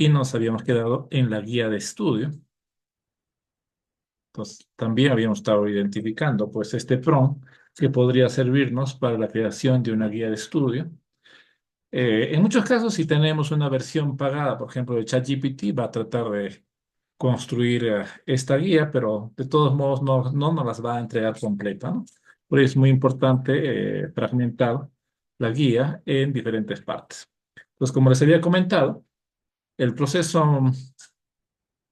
y nos habíamos quedado en la guía de estudio. Entonces, también habíamos estado identificando pues este prompt que podría servirnos para la creación de una guía de estudio. En muchos casos, si tenemos una versión pagada, por ejemplo, de ChatGPT, va a tratar de construir esta guía, pero de todos modos no nos las va a entregar completa, ¿no? Por eso es muy importante fragmentar la guía en diferentes partes. Entonces, como les había comentado, el proceso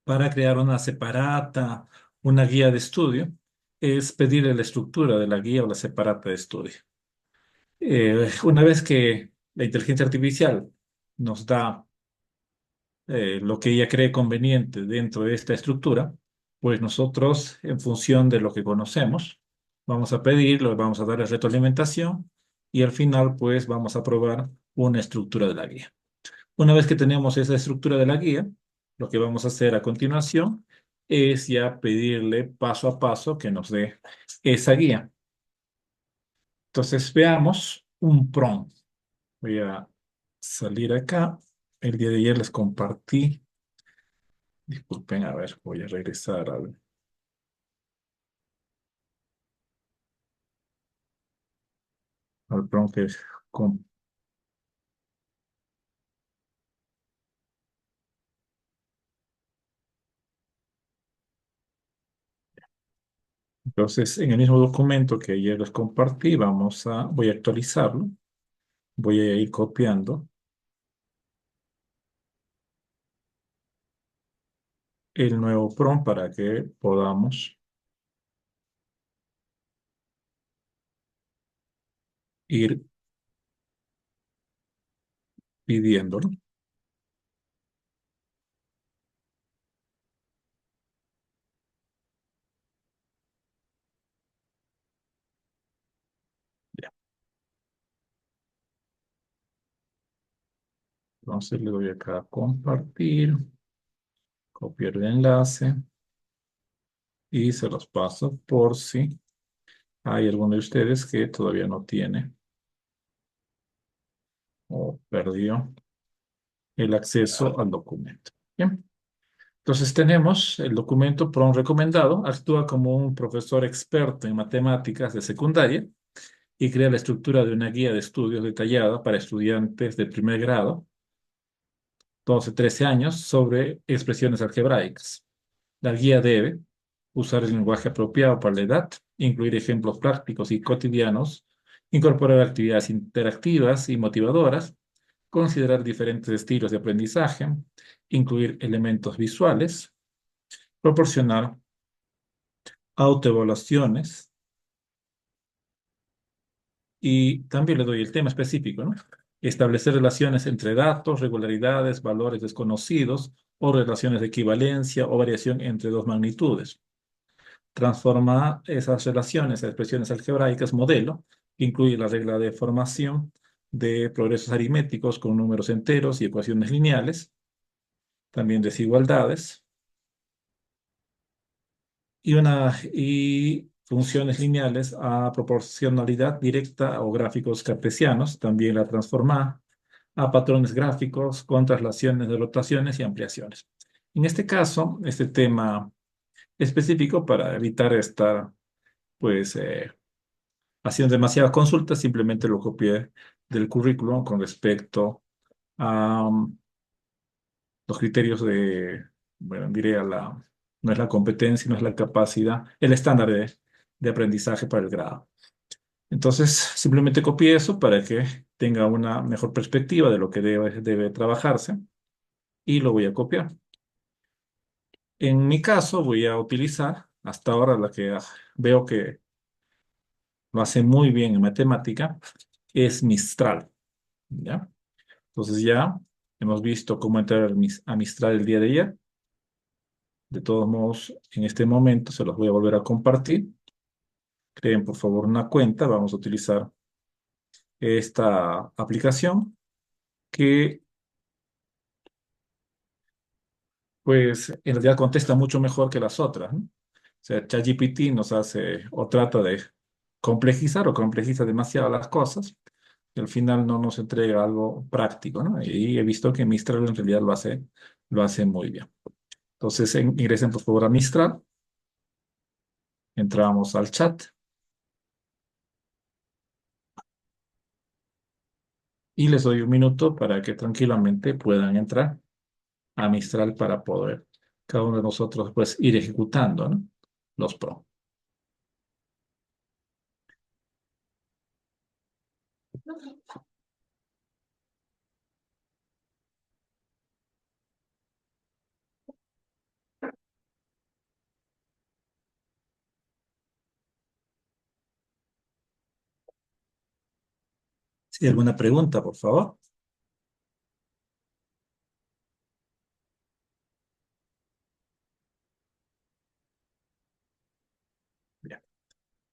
para crear una separata, una guía de estudio, es pedirle la estructura de la guía o la separata de estudio. Una vez que la inteligencia artificial nos da lo que ella cree conveniente dentro de esta estructura, pues nosotros, en función de lo que conocemos, vamos a pedirlo, vamos a darle retroalimentación y al final, pues vamos a probar una estructura de la guía. Una vez que tenemos esa estructura de la guía, lo que vamos a hacer a continuación es ya pedirle paso a paso que nos dé esa guía. Entonces, veamos un prompt. Voy a salir acá. El día de ayer les compartí. Disculpen, a ver, voy a regresar al prompt que com- Entonces, en el mismo documento que ayer les compartí, voy a actualizarlo. Voy a ir copiando el nuevo prompt para que podamos ir pidiéndolo. Ya. Entonces le doy acá a compartir, copiar el enlace y se los paso por si hay alguno de ustedes que todavía no tiene o perdió el acceso al documento. Bien. Entonces tenemos el documento PROM recomendado, actúa como un profesor experto en matemáticas de secundaria y crea la estructura de una guía de estudios detallada para estudiantes de primer grado, 12, 13 años, sobre expresiones algebraicas. La guía debe usar el lenguaje apropiado para la edad, incluir ejemplos prácticos y cotidianos, incorporar actividades interactivas y motivadoras, considerar diferentes estilos de aprendizaje, incluir elementos visuales, proporcionar autoevaluaciones y también le doy el tema específico, ¿no? Establecer relaciones entre datos, regularidades, valores desconocidos o relaciones de equivalencia o variación entre dos magnitudes. Transforma esas relaciones a expresiones algebraicas modelo, que incluye la regla de formación de progresos aritméticos con números enteros y ecuaciones lineales, también desigualdades, y funciones lineales a proporcionalidad directa o gráficos cartesianos, también la transforma a patrones gráficos con traslaciones de rotaciones y ampliaciones. En este caso, este tema específico para evitar estar pues haciendo demasiadas consultas, simplemente lo copié del currículum con respecto a los criterios bueno, diré no es la competencia, no es la capacidad, el estándar de aprendizaje para el grado. Entonces, simplemente copié eso para que tenga una mejor perspectiva de lo que debe trabajarse y lo voy a copiar. En mi caso, voy a utilizar hasta ahora la que veo que lo hace muy bien en matemática, es Mistral, ¿ya? Entonces ya hemos visto cómo entrar a Mistral el día de ayer. De todos modos, en este momento se los voy a volver a compartir. Creen por favor una cuenta. Vamos a utilizar esta aplicación que pues en realidad contesta mucho mejor que las otras, ¿no? O sea, ChatGPT nos hace o trata de complejizar o complejiza demasiado las cosas y al final no nos entrega algo práctico, ¿no? Y he visto que Mistral en realidad lo hace lo hace muy bien. Entonces, ingresen por favor a Mistral, entramos al chat y les doy un minuto para que tranquilamente puedan entrar a Mistral para poder cada uno de nosotros pues ir ejecutando, ¿no? Los PRO. Si hay alguna pregunta, por favor. Bien.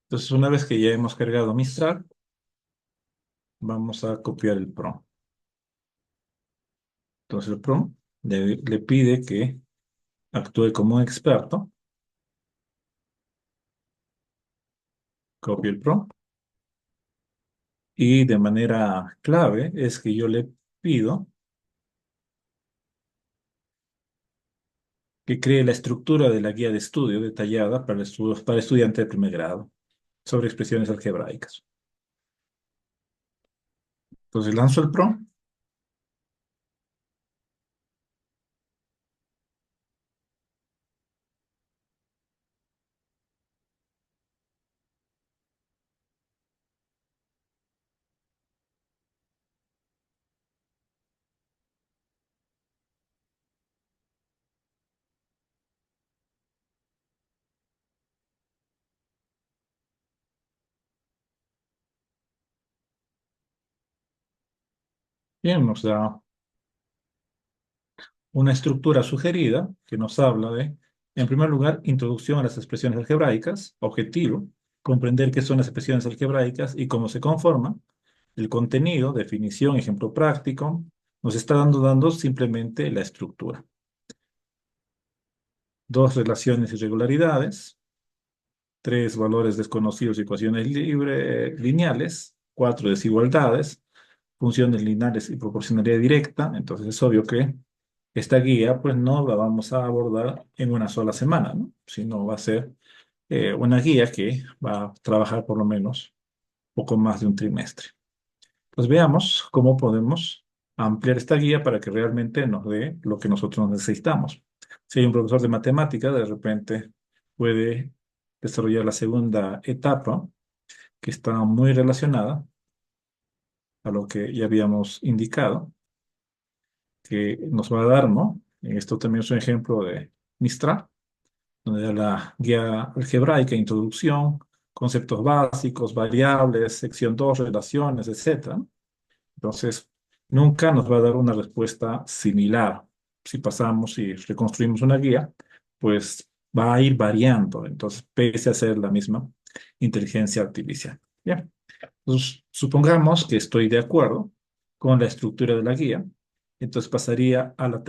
Entonces, una vez que ya hemos cargado Mistral, vamos a copiar el PRO. Entonces, el PRO le pide que actúe como un experto, copio el PRO, y de manera clave es que yo le pido que cree la estructura de la guía de estudio detallada para estudiantes de primer grado sobre expresiones algebraicas. Entonces lanzo el PRO. Bien, nos da una estructura sugerida que nos habla de, en primer lugar, introducción a las expresiones algebraicas, objetivo, comprender qué son las expresiones algebraicas y cómo se conforman, el contenido, definición, ejemplo práctico, nos está dando simplemente la estructura. Dos, relaciones y regularidades. Tres, valores desconocidos y ecuaciones lineales. Cuatro, desigualdades, funciones lineales y proporcionalidad directa. Entonces es obvio que esta guía pues no la vamos a abordar en una sola semana, ¿no? Sino va a ser una guía que va a trabajar por lo menos poco más de un trimestre. Pues veamos cómo podemos ampliar esta guía para que realmente nos dé lo que nosotros necesitamos. Si hay un profesor de matemática, de repente puede desarrollar la segunda etapa, que está muy relacionada a lo que ya habíamos indicado, que nos va a dar, ¿no? Esto también es un ejemplo de Mistral, donde da la guía algebraica, introducción, conceptos básicos, variables, sección 2, relaciones, etcétera. Entonces, nunca nos va a dar una respuesta similar. Si pasamos y reconstruimos una guía, pues va a ir variando, entonces, pese a ser la misma inteligencia artificial. Bien, entonces, supongamos que estoy de acuerdo con la estructura de la guía, entonces pasaría a al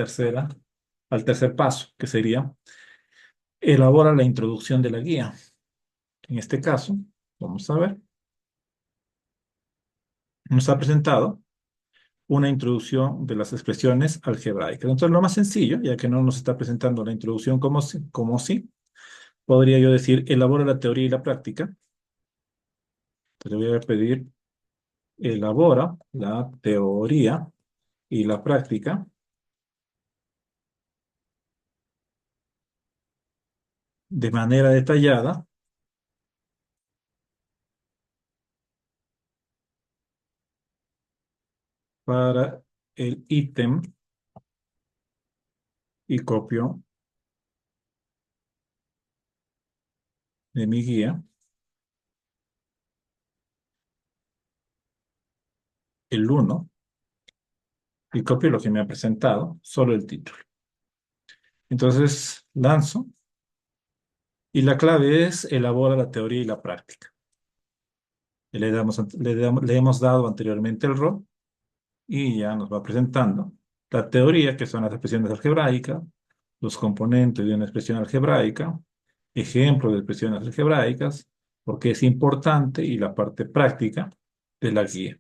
tercer paso, que sería elabora la introducción de la guía. En este caso, vamos a ver, nos ha presentado una introducción de las expresiones algebraicas. Entonces, lo más sencillo, ya que no nos está presentando la introducción como sí, podría yo decir, elabora la teoría y la práctica. Entonces, le voy a pedir, elabora la teoría y la práctica de manera detallada para el ítem y copio de mi guía, el uno y copio lo que me ha presentado, solo el título. Entonces, lanzo y la clave es elabora la teoría y la práctica. Le hemos dado anteriormente el rol y ya nos va presentando la teoría, que son las expresiones algebraicas, los componentes de una expresión algebraica, ejemplos de expresiones algebraicas, porque es importante, y la parte práctica de la guía.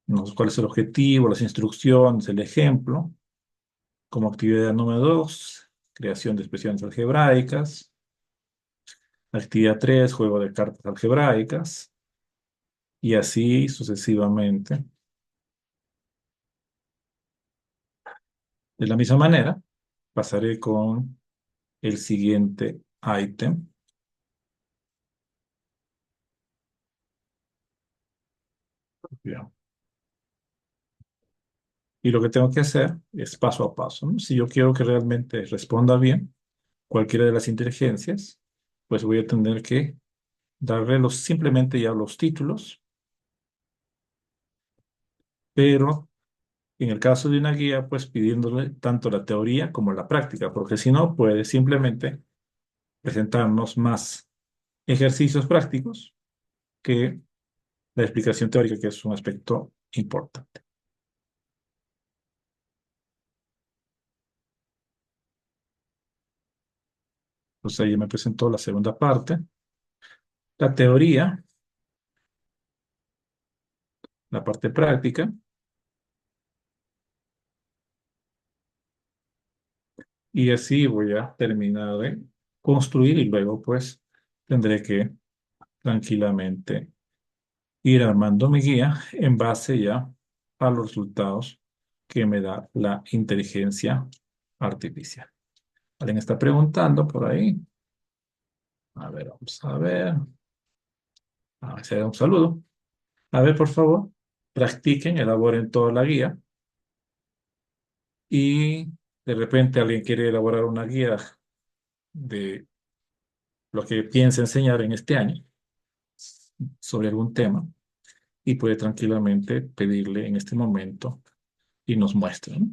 ¿No? ¿Cuál es el objetivo, las instrucciones, el ejemplo? Como actividad número 2, creación de expresiones algebraicas. Actividad 3, juego de cartas algebraicas. Y así sucesivamente. De la misma manera, pasaré con el siguiente ítem. Bien. Y lo que tengo que hacer es paso a paso, ¿no? Si yo quiero que realmente responda bien cualquiera de las inteligencias, pues voy a tener que darle simplemente ya los títulos, pero en el caso de una guía, pues pidiéndole tanto la teoría como la práctica, porque si no, puede simplemente presentarnos más ejercicios prácticos que la explicación teórica, que es un aspecto importante. Entonces ahí me presentó la segunda parte, la teoría, la parte práctica, y así voy a terminar de construir y luego pues tendré que tranquilamente ir armando mi guía en base ya a los resultados que me da la inteligencia artificial. ¿Alguien está preguntando por ahí? A ver, vamos a ver. A ver si hay un saludo. A ver, por favor, practiquen, elaboren toda la guía y de repente alguien quiere elaborar una guía de lo que piensa enseñar en este año sobre algún tema y puede tranquilamente pedirle en este momento y nos muestra, ¿no?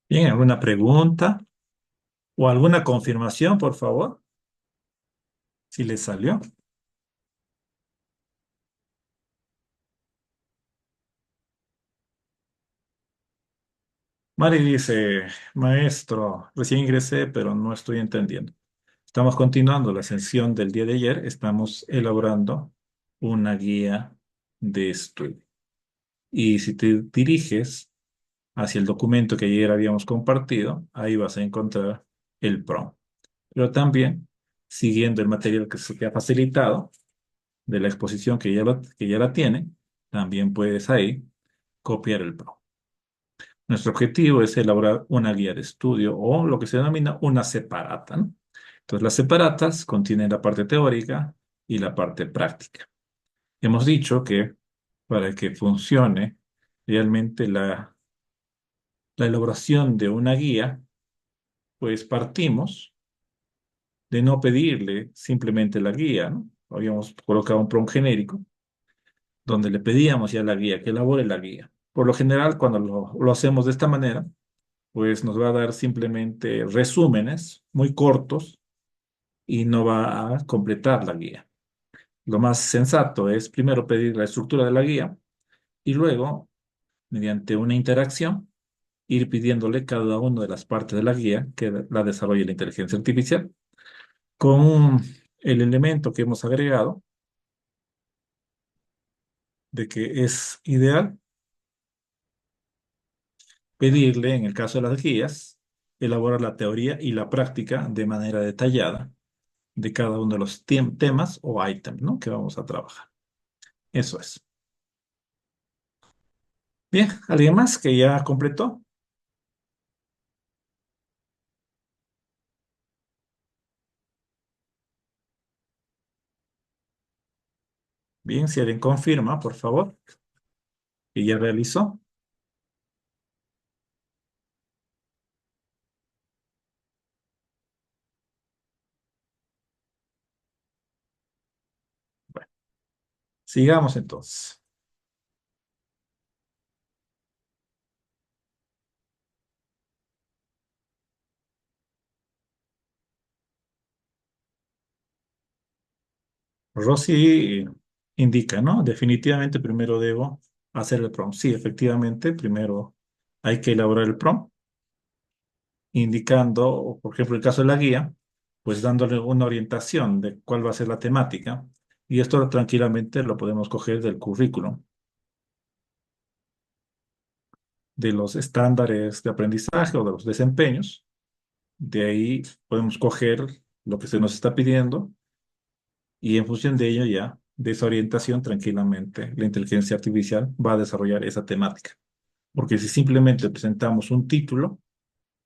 Bien, ¿alguna pregunta o alguna confirmación, por favor? Si les salió. Mari dice, maestro, recién ingresé, pero no estoy entendiendo. Estamos continuando la sesión del día de ayer. Estamos elaborando una guía de estudio. Y si te diriges hacia el documento que ayer habíamos compartido, ahí vas a encontrar el prompt. Pero también, siguiendo el material que se te ha facilitado de la exposición que ya la tiene, también puedes ahí copiar el prompt. Nuestro objetivo es elaborar una guía de estudio o lo que se denomina una separata, ¿no? Entonces, las separatas contienen la parte teórica y la parte práctica. Hemos dicho que para que funcione realmente la elaboración de una guía, pues partimos de no pedirle simplemente la guía, ¿no? Habíamos colocado un prompt genérico donde le pedíamos ya la guía, que elabore la guía. Por lo general, cuando lo hacemos de esta manera, pues nos va a dar simplemente resúmenes muy cortos y no va a completar la guía. Lo más sensato es primero pedir la estructura de la guía y luego, mediante una interacción, ir pidiéndole cada una de las partes de la guía que la desarrolle la inteligencia artificial con el elemento que hemos agregado de que es ideal pedirle, en el caso de las guías, elaborar la teoría y la práctica de manera detallada de cada uno de los temas o ítems, ¿no? Que vamos a trabajar. Eso es. Bien, ¿alguien más que ya completó? Bien, si alguien confirma, por favor, que ya realizó. Bueno, sigamos entonces. Rosy indica, ¿no? Definitivamente primero debo hacer el prompt. Sí, efectivamente, primero hay que elaborar el prompt, indicando, o por ejemplo, el caso de la guía, pues dándole una orientación de cuál va a ser la temática. Y esto tranquilamente lo podemos coger del currículum, de los estándares de aprendizaje o de los desempeños. De ahí podemos coger lo que se nos está pidiendo y en función de ello ya, de esa orientación, tranquilamente, la inteligencia artificial va a desarrollar esa temática. Porque si simplemente presentamos un título,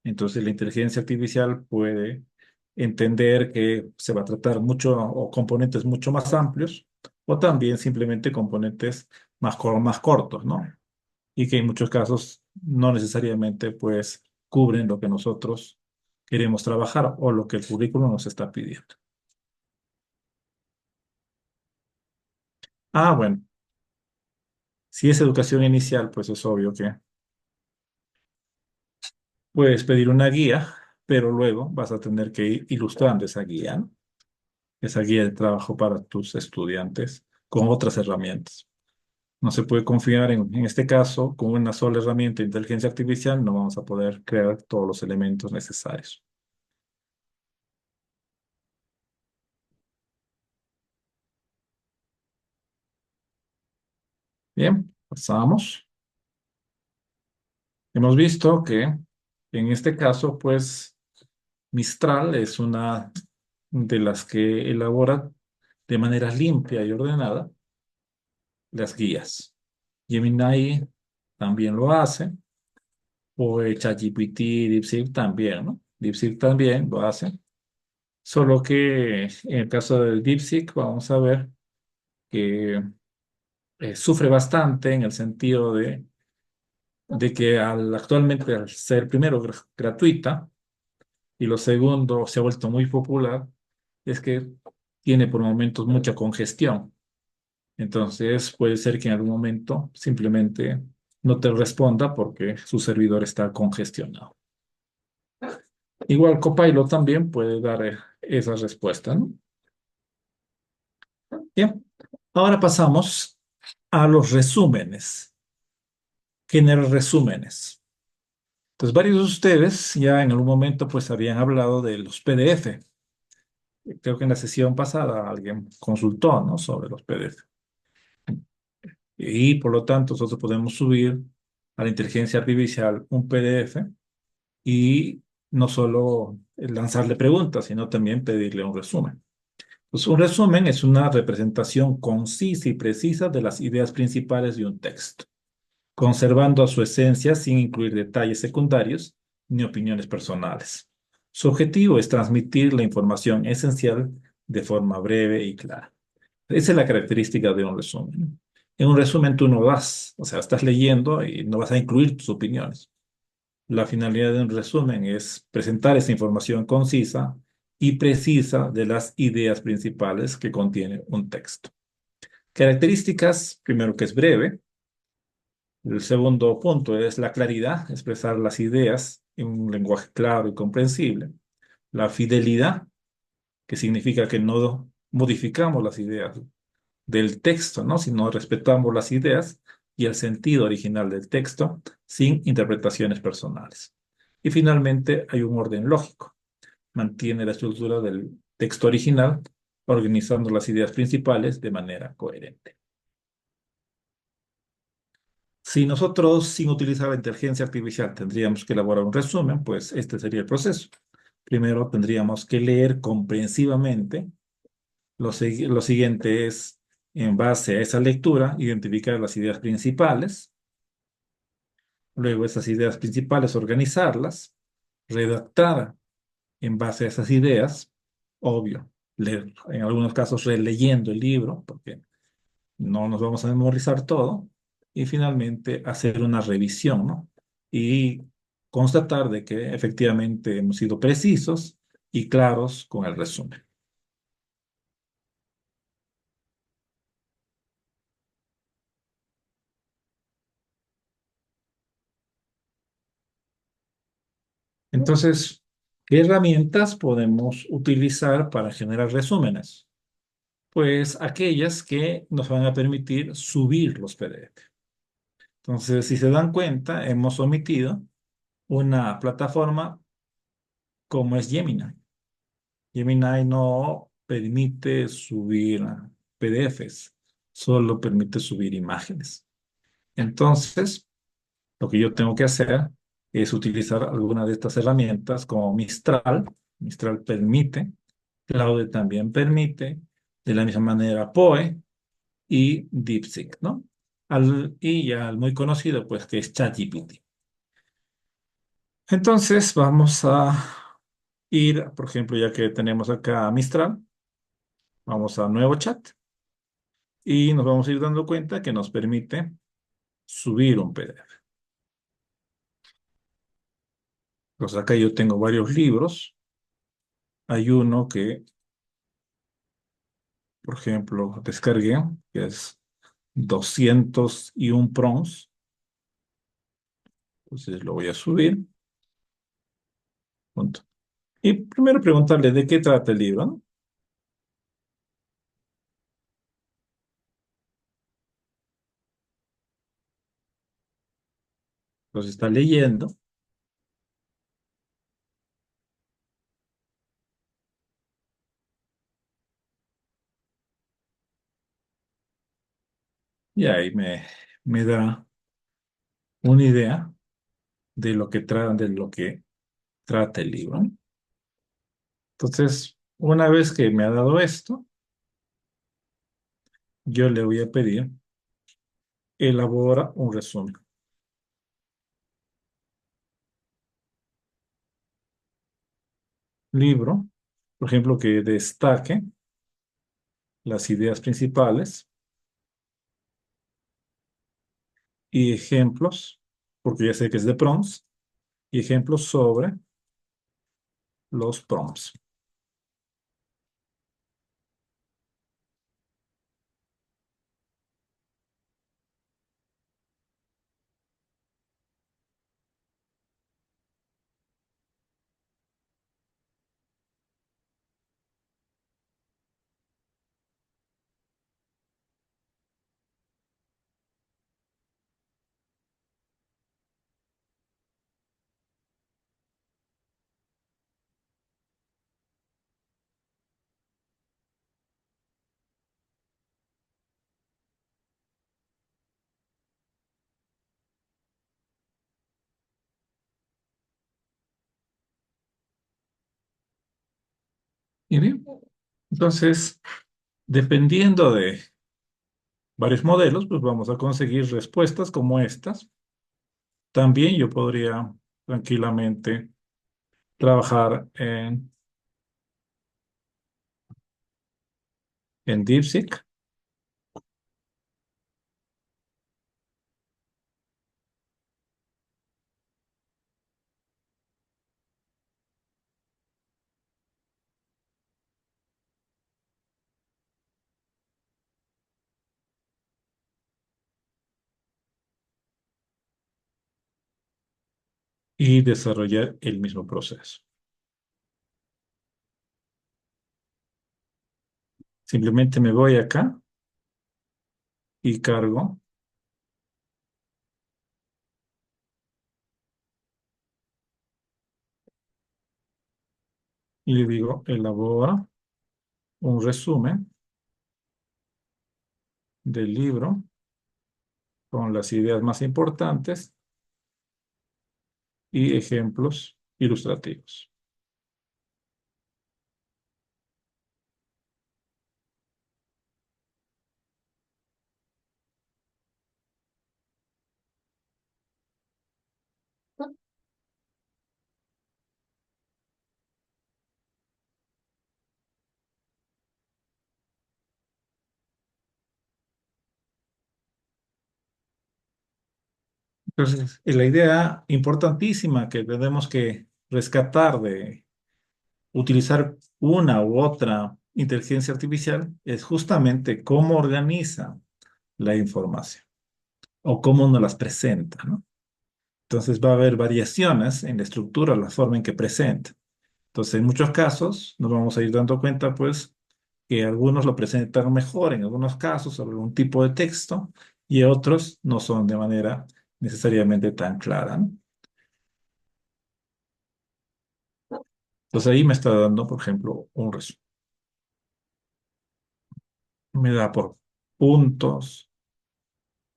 entonces la inteligencia artificial puede entender que se va a tratar mucho o componentes mucho más amplios o también simplemente componentes más cortos, ¿no? Y que en muchos casos no necesariamente pues cubren lo que nosotros queremos trabajar o lo que el currículo nos está pidiendo. Ah, bueno, si es educación inicial, pues es obvio que puedes pedir una guía, pero luego vas a tener que ir ilustrando esa guía, ¿no? Esa guía de trabajo para tus estudiantes con otras herramientas. No se puede confiar en este caso, con una sola herramienta de inteligencia artificial, no vamos a poder crear todos los elementos necesarios. Bien, pasamos. Hemos visto que en este caso, pues, Mistral es una de las que elabora de manera limpia y ordenada las guías. Gemini también lo hace, o ChatGPT, DeepSeek también, ¿no? DeepSeek también lo hace, solo que en el caso del DeepSeek vamos a ver que sufre bastante en el sentido de que actualmente al ser primero gratuita y lo segundo se ha vuelto muy popular, es que tiene por momentos mucha congestión. Entonces puede ser que en algún momento simplemente no te responda porque su servidor está congestionado. Igual Copilot también puede dar esa respuesta, ¿no? Bien, ahora pasamos a los resúmenes. Generar resúmenes. Entonces, varios de ustedes ya en algún momento pues habían hablado de los PDF. Creo que en la sesión pasada alguien consultó, ¿no? Sobre los PDF. Y por lo tanto, nosotros podemos subir a la inteligencia artificial un PDF y no solo lanzarle preguntas, sino también pedirle un resumen. Pues un resumen es una representación concisa y precisa de las ideas principales de un texto, conservando a su esencia sin incluir detalles secundarios ni opiniones personales. Su objetivo es transmitir la información esencial de forma breve y clara. Esa es la característica de un resumen. En un resumen tú no vas, o sea, estás leyendo y no vas a incluir tus opiniones. La finalidad de un resumen es presentar esa información concisa y precisa de las ideas principales que contiene un texto. Características, primero que es breve. El segundo punto es la claridad, expresar las ideas en un lenguaje claro y comprensible. La fidelidad, que significa que no modificamos las ideas del texto, ¿no? Sino respetamos las ideas y el sentido original del texto sin interpretaciones personales. Y finalmente hay un orden lógico. Mantiene la estructura del texto original, organizando las ideas principales de manera coherente. Si nosotros, sin utilizar la inteligencia artificial, tendríamos que elaborar un resumen, pues este sería el proceso. Primero tendríamos que leer comprensivamente. Lo siguiente es, en base a esa lectura, identificar las ideas principales. Luego, esas ideas principales, organizarlas, redactar en base a esas ideas, obvio, leer, en algunos casos releyendo el libro, porque no nos vamos a memorizar todo, y finalmente hacer una revisión, ¿no? Y constatar de que efectivamente hemos sido precisos y claros con el resumen. Entonces, ¿qué herramientas podemos utilizar para generar resúmenes? Pues aquellas que nos van a permitir subir los PDF. Entonces, si se dan cuenta, hemos omitido una plataforma como es Gemini. Gemini no permite subir PDFs, solo permite subir imágenes. Entonces, lo que yo tengo que hacer es utilizar alguna de estas herramientas como Mistral. Mistral permite, Claude también permite, de la misma manera Poe y DeepSeek, ¿no? Y ya el muy conocido, pues, que es ChatGPT. Entonces, vamos a ir, por ejemplo, ya que tenemos acá Mistral, vamos a nuevo chat y nos vamos a ir dando cuenta que nos permite subir un PDF. Pues acá yo tengo varios libros. Hay uno que, por ejemplo, descargué, que es 201 prompts. Entonces lo voy a subir. Punto. Y primero preguntarle de qué trata el libro, ¿no? Entonces está leyendo y ahí me da una idea de lo que trata el libro, ¿no? Entonces, una vez que me ha dado esto, yo le voy a pedir, elabora un resumen. Libro, por ejemplo, que destaque las ideas principales y ejemplos, porque ya sé que es de prompts, y ejemplos sobre los prompts. Y bien, entonces, dependiendo de varios modelos, pues vamos a conseguir respuestas como estas. También yo podría tranquilamente trabajar en DeepSeek y desarrollar el mismo proceso. Simplemente me voy acá y cargo y le digo, elabora un resumen del libro con las ideas más importantes y ejemplos ilustrativos. Entonces, la idea importantísima que tenemos que rescatar de utilizar una u otra inteligencia artificial es justamente cómo organiza la información o cómo nos las presenta, ¿no? Entonces va a haber variaciones en la estructura, la forma en que presenta. Entonces, en muchos casos nos vamos a ir dando cuenta, pues, que algunos lo presentan mejor en algunos casos sobre un tipo de texto y otros no son de manera necesariamente tan clara, ¿no? Entonces ahí me está dando, por ejemplo, un resumen. Me da por puntos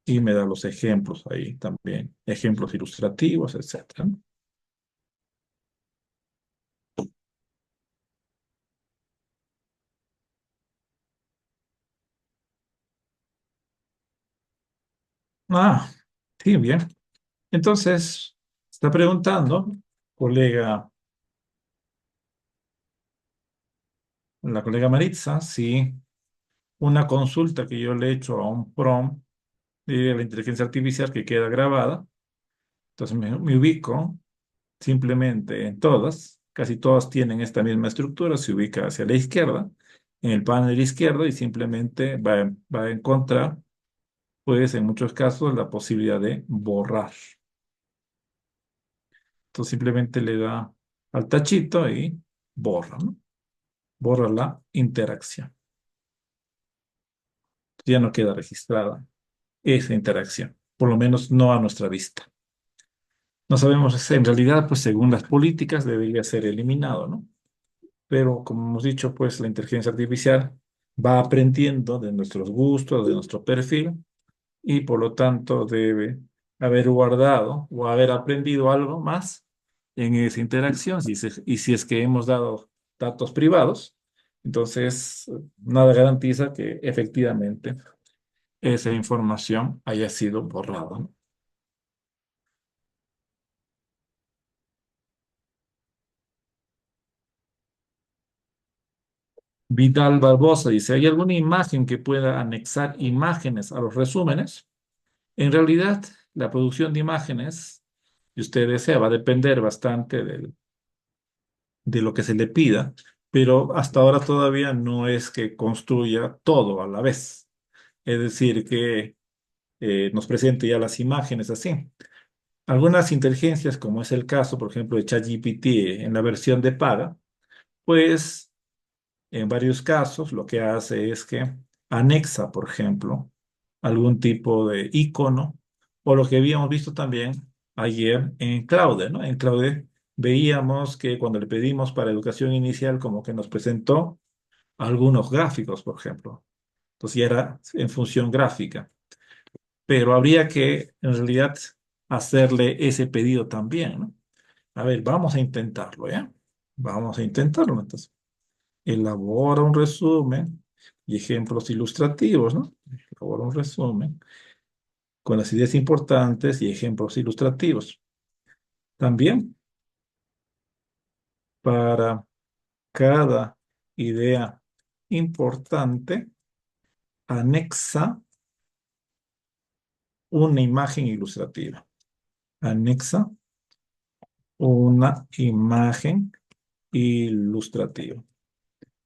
y me da los ejemplos ahí también, ejemplos ilustrativos, etcétera, ¿no? Ah, sí, bien. Entonces, está preguntando, colega, la colega Maritza, si una consulta que yo le he hecho a un prompt de la inteligencia artificial que queda grabada, entonces me ubico simplemente en todas, casi todas tienen esta misma estructura, se ubica hacia la izquierda, en el panel izquierdo y simplemente va a encontrar, pues en muchos casos, la posibilidad de borrar. Entonces simplemente le da al tachito y borra, ¿no? Borra la interacción. Ya no queda registrada esa interacción, por lo menos no a nuestra vista. No sabemos, en realidad, pues según las políticas debería ser eliminado, ¿no? Pero como hemos dicho, pues la inteligencia artificial va aprendiendo de nuestros gustos, de nuestro perfil, y por lo tanto debe haber guardado o haber aprendido algo más en esa interacción. Y si es que hemos dado datos privados, entonces nada garantiza que efectivamente esa información haya sido borrada, ¿no? Vidal Barbosa dice, ¿hay alguna imagen que pueda anexar imágenes a los resúmenes? En realidad, la producción de imágenes que usted desea va a depender bastante de lo que se le pida, pero hasta ahora todavía no es que construya todo a la vez. Es decir, que nos presente ya las imágenes así. Algunas inteligencias, como es el caso, por ejemplo, de ChatGPT en la versión de paga, pues en varios casos lo que hace es que anexa, por ejemplo, algún tipo de icono, o lo que habíamos visto también ayer en Claude, ¿no? En Claude veíamos que cuando le pedimos para educación inicial, como que nos presentó algunos gráficos, por ejemplo. Entonces ya era en función gráfica, pero habría que en realidad hacerle ese pedido también, ¿no? A ver, vamos a intentarlo, ¿ya? Vamos a intentarlo, entonces. Elabora un resumen y ejemplos ilustrativos, ¿no? Elabora un resumen con las ideas importantes y ejemplos ilustrativos. También para cada idea importante, anexa una imagen ilustrativa. Anexa una imagen ilustrativa.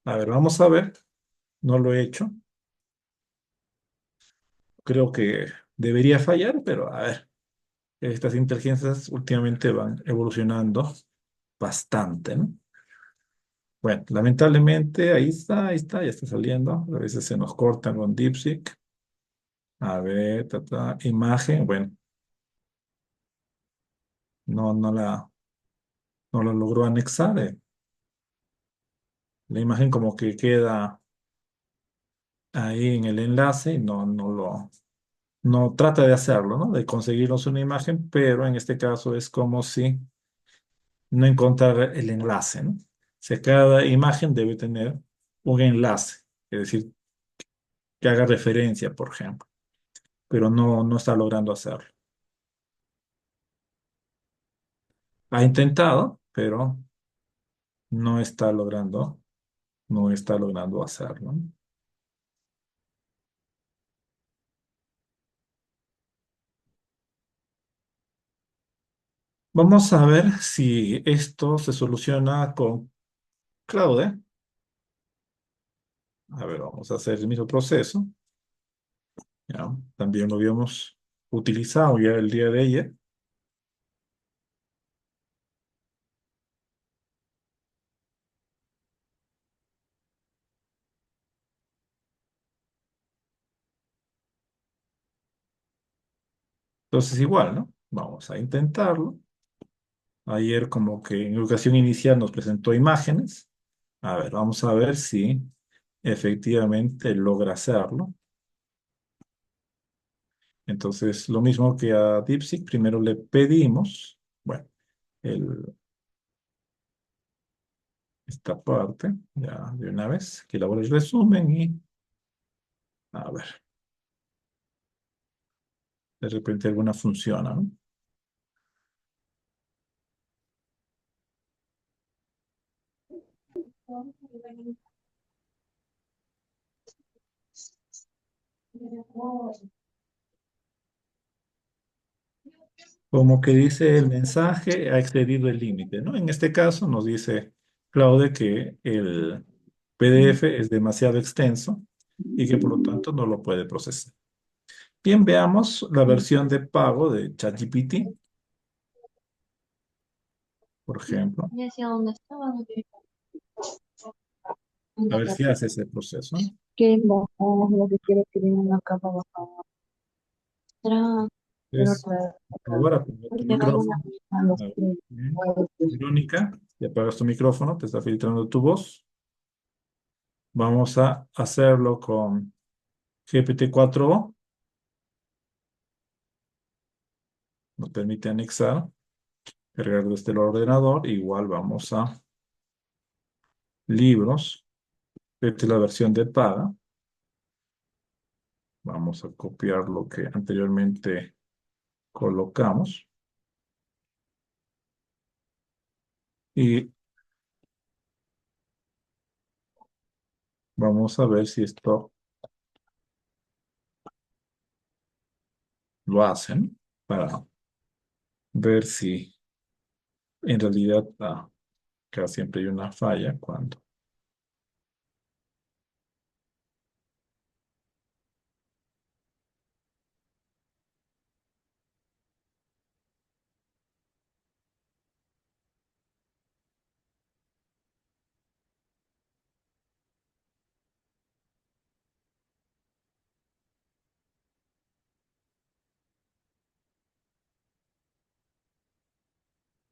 A ver, vamos a ver. No lo he hecho. Creo que debería fallar, pero a ver. Estas inteligencias últimamente van evolucionando bastante, ¿no? Bueno, lamentablemente ahí está, ya está saliendo. A veces se nos cortan con DeepSeek. A ver, imagen, bueno, no, no la logró anexar. La imagen como que queda ahí en el enlace y no trata de hacerlo, ¿no? De conseguirnos una imagen, pero en este caso es como si no encontrar el enlace, ¿no? O sea, cada imagen debe tener un enlace, es decir, que haga referencia, por ejemplo, pero no está logrando hacerlo. Ha intentado, pero no está logrando, no está logrando hacerlo, ¿no? Vamos a ver si esto se soluciona con Claude. A ver, vamos a hacer el mismo proceso. Ya, también lo habíamos utilizado ya el día de ayer. Entonces igual, ¿no? Vamos a intentarlo. Ayer como que en educación inicial nos presentó imágenes. A ver, vamos a ver si efectivamente logra hacerlo. Entonces, lo mismo que a DeepSeek, primero le pedimos, bueno, el- esta parte, ya de una vez, que elabore el resumen y, a ver, de repente alguna funciona, ¿no? Como que dice el mensaje ha excedido el límite, ¿no? En este caso nos dice Claude que el PDF es demasiado extenso y que por lo tanto no lo puede procesar. Bien, veamos la versión de pago de ChatGPT, por ejemplo, ¿Y hacia dónde estaba? a ver si hace ese proceso, ¿no? Que bajamos lo que quiero que viene en la capa bajada atrás, pero Entonces, probar a apagar tu porque alguna micrófono. a los A ver, que bien. Verónica, si apagas tu micrófono, te está filtrando tu voz. Vamos a hacerlo con GPT-4o. Nos permite anexar, cargar desde el ordenador. Igual vamos a libros. Esta es la versión de paga. Vamos a copiar lo que anteriormente colocamos. Y vamos a ver si esto lo hacen para ver si en realidad acá siempre hay una falla cuando.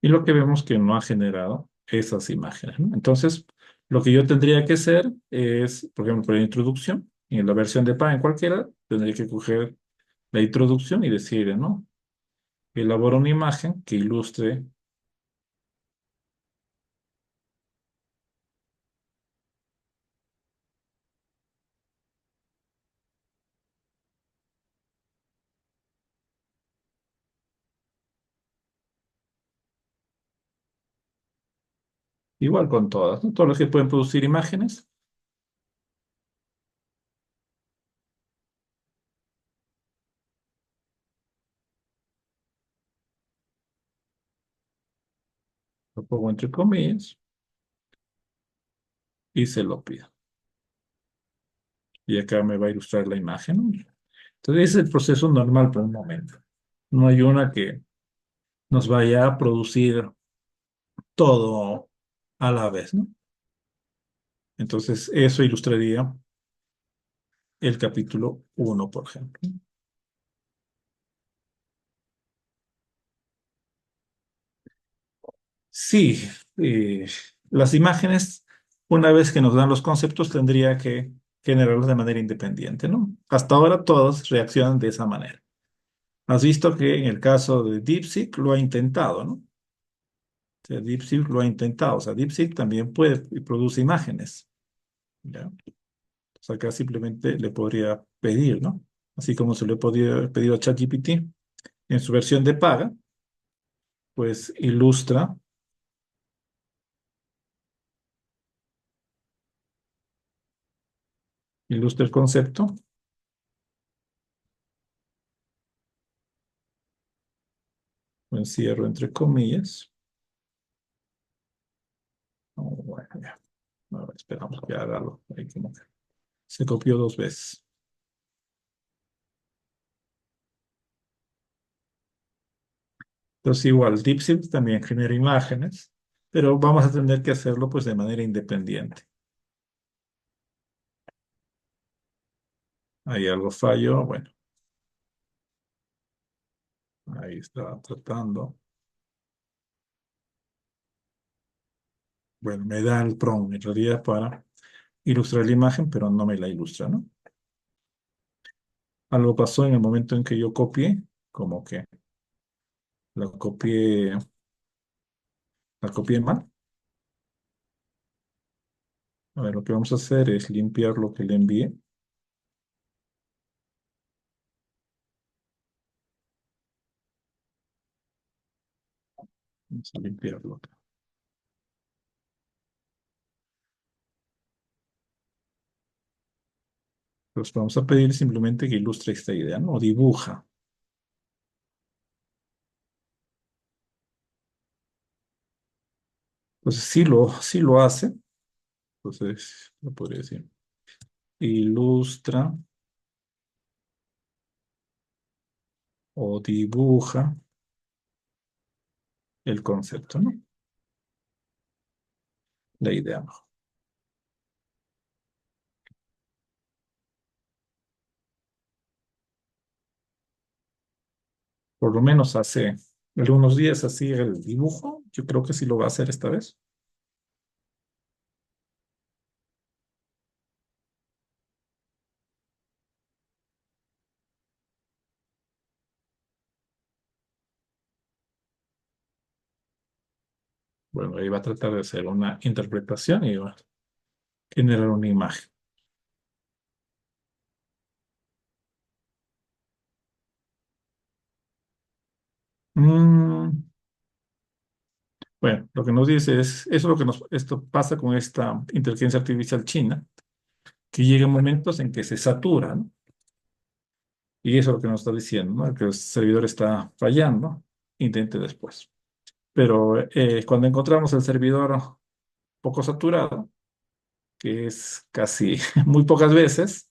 Y lo que vemos que no ha generado esas imágenes, ¿no? Entonces, lo que yo tendría que hacer es, por ejemplo, la introducción, en la versión de paga en cualquiera, tendría que coger la introducción y decir, ¿no? Elabora una imagen que ilustre igual con todas, ¿no? Todos los que pueden producir imágenes, lo pongo entre comillas y se lo pido. Y acá me va a ilustrar la imagen, ¿no? Entonces, ese es el proceso normal por un momento. No hay una que nos vaya a producir todo a la vez, ¿no? Entonces, eso ilustraría el capítulo uno, por ejemplo. Sí, eh, las imágenes, una vez que nos dan los conceptos, tendría que generarlos de manera independiente, ¿no? Hasta ahora todas reaccionan de esa manera. Has visto que en el caso de DeepSeek lo ha intentado, ¿no? O sea, DeepSeek lo ha intentado. O sea, DeepSeek también puede y produce imágenes, ¿ya? O sea, acá simplemente le podría pedir, ¿no? Así como se le podía pedir a ChatGPT en su versión de paga, pues ilustra el concepto, lo encierro entre comillas. Oh, bueno, ya. Ahora esperamos que haga algo. Ahí como que se copió dos veces. Entonces, igual, DeepSeek también genera imágenes, pero vamos a tener que hacerlo pues de manera independiente. Hay algo fallo, bueno, Ahí está tratando. Bueno, me da el prompt en realidad para ilustrar la imagen, pero no me la ilustra, ¿no? Algo pasó en el momento en que yo copié, como que la copié, la copié mal. A ver, lo que vamos a hacer es limpiar lo que le envié. Vamos a limpiarlo acá. Entonces vamos a pedir simplemente que ilustre esta idea, ¿no? O dibuja. Entonces sí lo hace. Entonces, lo podría decir. Ilustra o dibuja el concepto, ¿no? La idea, ¿no? Por lo menos hace algunos días así el dibujo. Yo creo que sí lo va a hacer esta vez. Bueno, ahí va a tratar de hacer una interpretación y va a generar una imagen. Mm, bueno, lo que nos dice es, eso es lo que esto pasa con esta inteligencia artificial china, que llega momentos en que se satura, ¿no? Y eso es lo que nos está diciendo, ¿no? Que el servidor está fallando, intente después. Pero cuando encontramos el servidor poco saturado, que es casi muy pocas veces,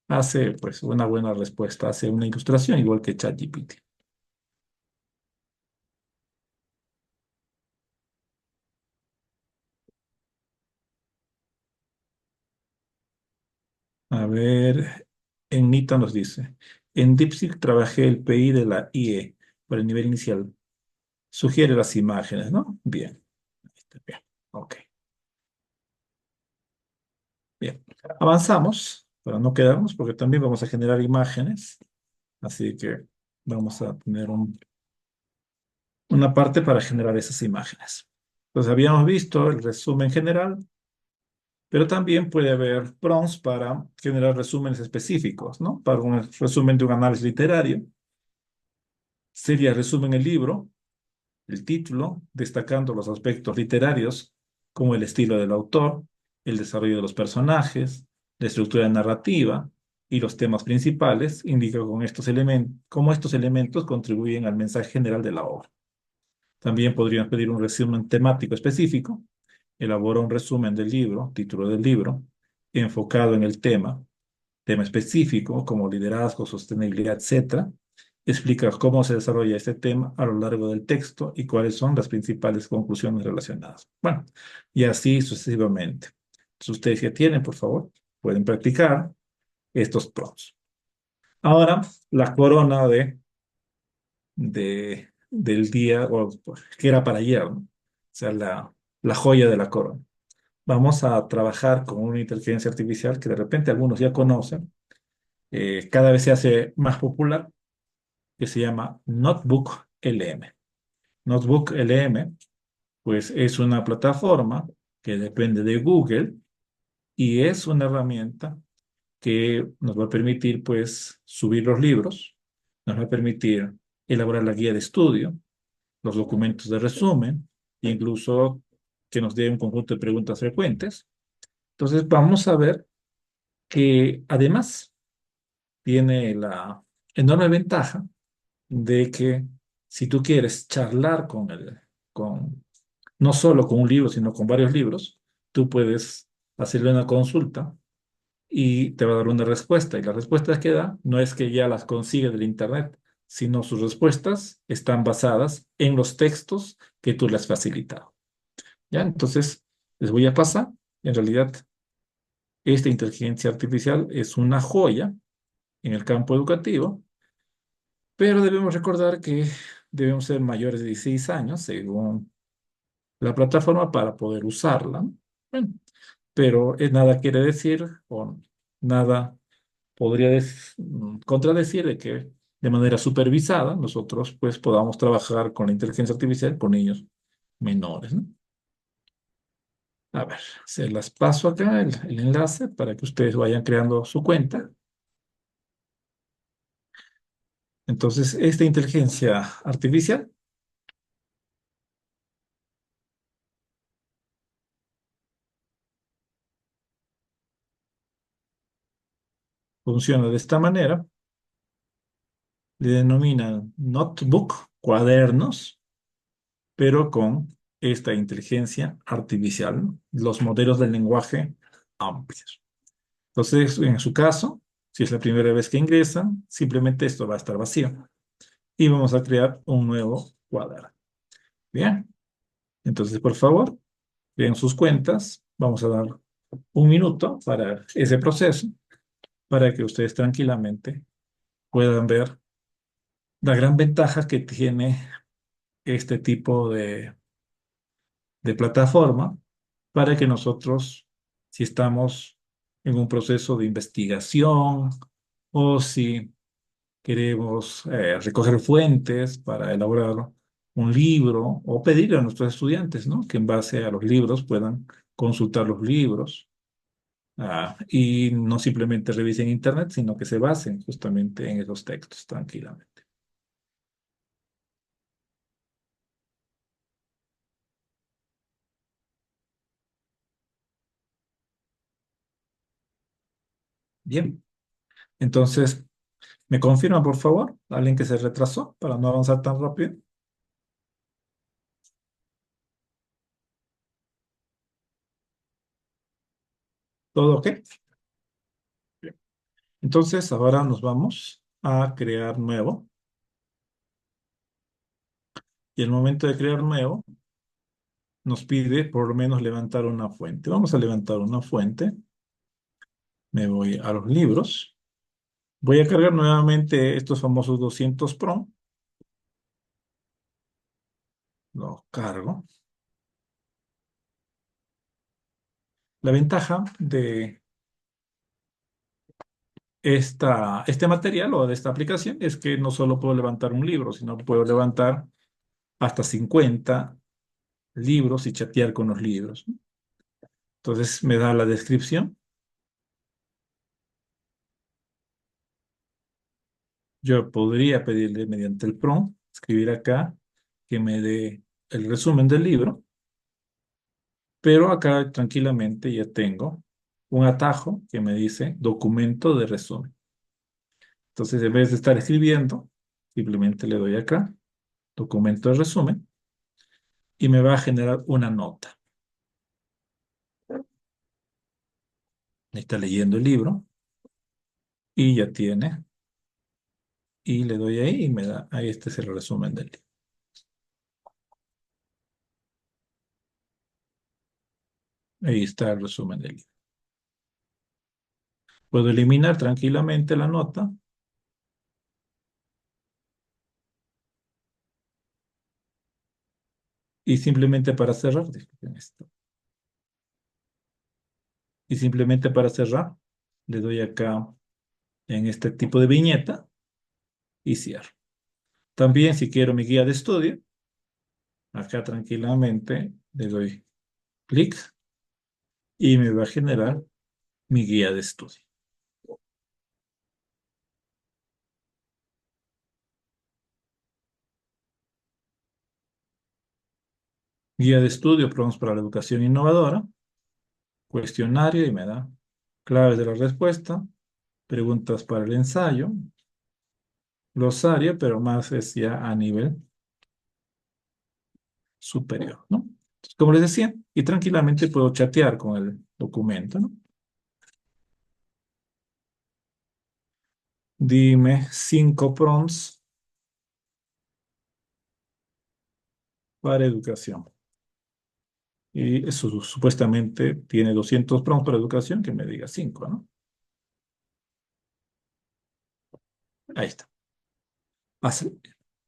hace pues una buena respuesta, hace una ilustración igual que ChatGPT. A ver, en Nita nos dice, en DeepSeek trabajé el PI de la IE para el nivel inicial. Sugiere las imágenes, ¿no? Bien, ahí está, bien, ok, bien. Avanzamos para no quedarnos porque también vamos a generar imágenes, así que vamos a tener una parte para generar esas imágenes. Entonces habíamos visto el resumen general, pero también puede haber prompts para generar resúmenes específicos, ¿no? Para un resumen de un análisis literario, sería resumen el libro, el título, destacando los aspectos literarios como el estilo del autor, el desarrollo de los personajes, la estructura narrativa y los temas principales, indica con estos elementos, cómo estos elementos contribuyen al mensaje general de la obra. También podríamos pedir un resumen temático específico, elabora un resumen del libro, título del libro, enfocado en el tema específico como liderazgo, sostenibilidad, etcétera. Explica cómo se desarrolla este tema a lo largo del texto y cuáles son las principales conclusiones relacionadas. Bueno, y así sucesivamente. Si ustedes ya tienen, por favor, pueden practicar estos prompts. Ahora, la corona del día, o que era para ayer, ¿no? O sea, la joya de la corona. Vamos a trabajar con una inteligencia artificial que de repente algunos ya conocen, cada vez se hace más popular, que se llama Notebook LM. Notebook LM, pues es una plataforma que depende de Google y es una herramienta que nos va a permitir, pues, subir los libros, nos va a permitir elaborar la guía de estudio, los documentos de resumen, e incluso que nos dé un conjunto de preguntas frecuentes. Entonces, vamos a ver que además tiene la enorme ventaja de que si tú quieres charlar con, no solo con un libro, sino con varios libros, tú puedes hacerle una consulta y te va a dar una respuesta. Y las respuestas que da no es que ya las consigue del internet, sino sus respuestas están basadas en los textos que tú le has facilitado. ¿Ya? Entonces, les voy a pasar. En realidad, esta inteligencia artificial es una joya en el campo educativo Pero debemos recordar que debemos ser mayores de 16 años, según la plataforma, para poder usarla, ¿no? Bueno, pero nada quiere decir o nada podría contradecir de que de manera supervisada nosotros pues podamos trabajar con la inteligencia artificial con niños menores, ¿no? A ver, se las paso acá el enlace para que ustedes vayan creando su cuenta. Entonces, esta inteligencia artificial funciona de esta manera. Le denominan notebook, cuadernos, pero con esta inteligencia artificial, ¿no? Los modelos del lenguaje amplios. Entonces, en su caso, si es la primera vez que ingresan, simplemente esto va a estar vacío y vamos a crear un nuevo cuaderno. Bien, entonces, por favor, creen sus cuentas. Vamos a dar un minuto para ese proceso, para que ustedes tranquilamente puedan ver la gran ventaja que tiene este tipo de plataforma para que nosotros, si estamos en un proceso de investigación o si queremos recoger fuentes para elaborar un libro o pedirle a nuestros estudiantes, ¿no? Que en base a los libros puedan consultar los libros, y no simplemente revisen internet, sino que se basen justamente en esos textos tranquilamente. Bien, entonces, ¿me confirma, por favor, alguien que se retrasó para no avanzar tan rápido? ¿Todo ok? Bien. Entonces, ahora nos vamos a crear nuevo. Y el momento de crear nuevo nos pide por lo menos levantar una fuente. Vamos a levantar una fuente. Me voy a los libros. Voy a cargar nuevamente estos famosos 200 Pro. Los cargo. La ventaja de este material o de esta aplicación es que no solo puedo levantar un libro, sino que puedo levantar hasta 50 libros y chatear con los libros, ¿no? Entonces me da la descripción. Yo podría pedirle mediante el prompt, escribir acá, que me dé el resumen del libro, pero acá tranquilamente ya tengo un atajo que me dice documento de resumen. Entonces, en vez de estar escribiendo, simplemente le doy acá, documento de resumen, y me va a generar una nota. Está leyendo el libro y ya tiene, y le doy ahí y me da, ahí este es el resumen del libro. Ahí está el resumen del libro. Puedo eliminar tranquilamente la nota y simplemente para cerrar, disculpen esto, y simplemente para cerrar, le doy acá en este tipo de viñeta y cierro. También si quiero mi guía de estudio, acá tranquilamente le doy clic y me va a generar mi guía de estudio. Guía de estudio, programas para la educación innovadora, cuestionario y me da claves de la respuesta, preguntas para el ensayo, glosario, pero más es ya a nivel superior, ¿no? Entonces, como les decía, y tranquilamente puedo chatear con el documento, ¿no? Dime 5 prompts para educación. Y eso supuestamente tiene 200 prompts para educación, que me diga 5, ¿no? Ahí está. Hace-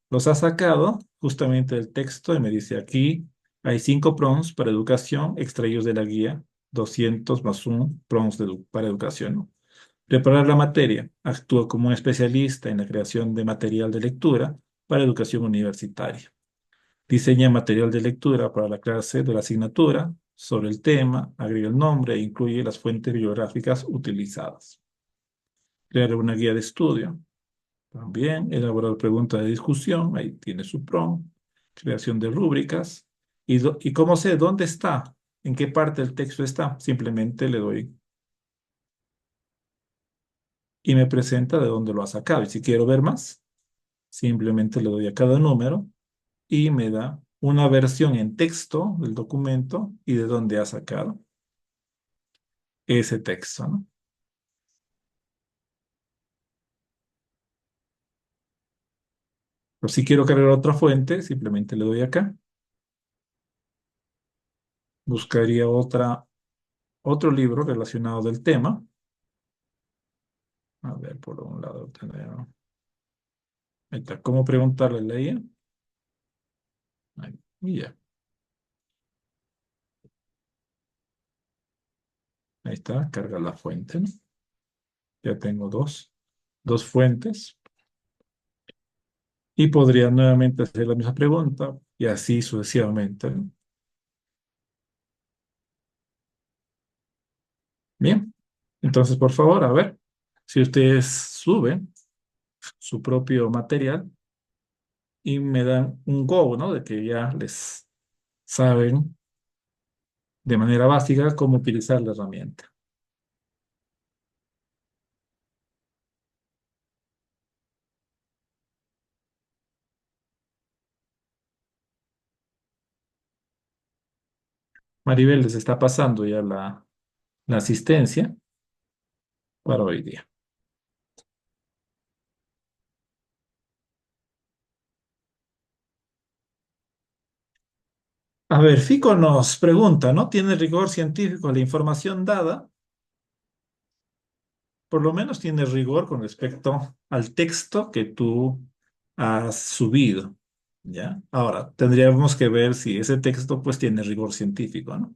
Los ha sacado justamente del texto y me dice aquí hay 5 prompts para educación extraídos de la guía 200 más un prompts para educación, ¿no? Preparar la materia. Actúa como un especialista en la creación de material de lectura para educación universitaria. Diseña material de lectura para la clase de la asignatura sobre el tema, agrega el nombre e incluye las fuentes bibliográficas utilizadas. Crear una guía de estudio. También elaborar preguntas de discusión. Ahí tiene su prompt. Creación de rúbricas. ¿Y cómo sé dónde está? ¿En qué parte del texto está? Simplemente le doy y me presenta de dónde lo ha sacado. Y si quiero ver más, simplemente le doy a cada número y me da una versión en texto del documento y de dónde ha sacado ese texto, ¿no? Pero si quiero cargar otra fuente, simplemente le doy acá. Buscaría otro libro relacionado del tema. A ver, por un lado tenemos. Ahí está. ¿Cómo preguntarle a la IA? Ahí, y ya. Ahí está. Carga la fuente, ¿no? Ya tengo dos fuentes. Y podría nuevamente hacer la misma pregunta y así sucesivamente, ¿no? Bien. Entonces, por favor, a ver, si ustedes suben su propio material y me dan un go, ¿no? De que ya les saben de manera básica cómo utilizar la herramienta. Maribel les está pasando ya la asistencia para hoy día. A ver, Fico nos pregunta, ¿no? ¿Tiene rigor científico la información dada? Por lo menos tiene rigor con respecto al texto que tú has subido, ¿ya? Ahora, tendríamos que ver si ese texto pues tiene rigor científico, ¿no?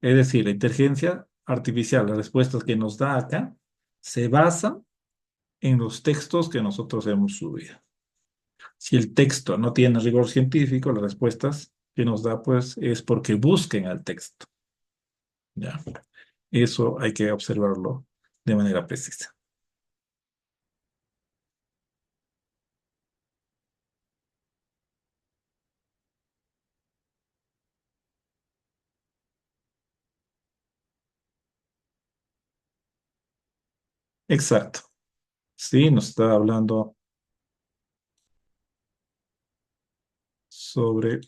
Es decir, la inteligencia artificial, las respuestas que nos da acá, se basan en los textos que nosotros hemos subido. Si el texto no tiene rigor científico, las respuestas que nos da, pues, es porque busquen al texto. ¿Ya? Eso hay que observarlo de manera precisa. Exacto. Sí, nos está hablando sobre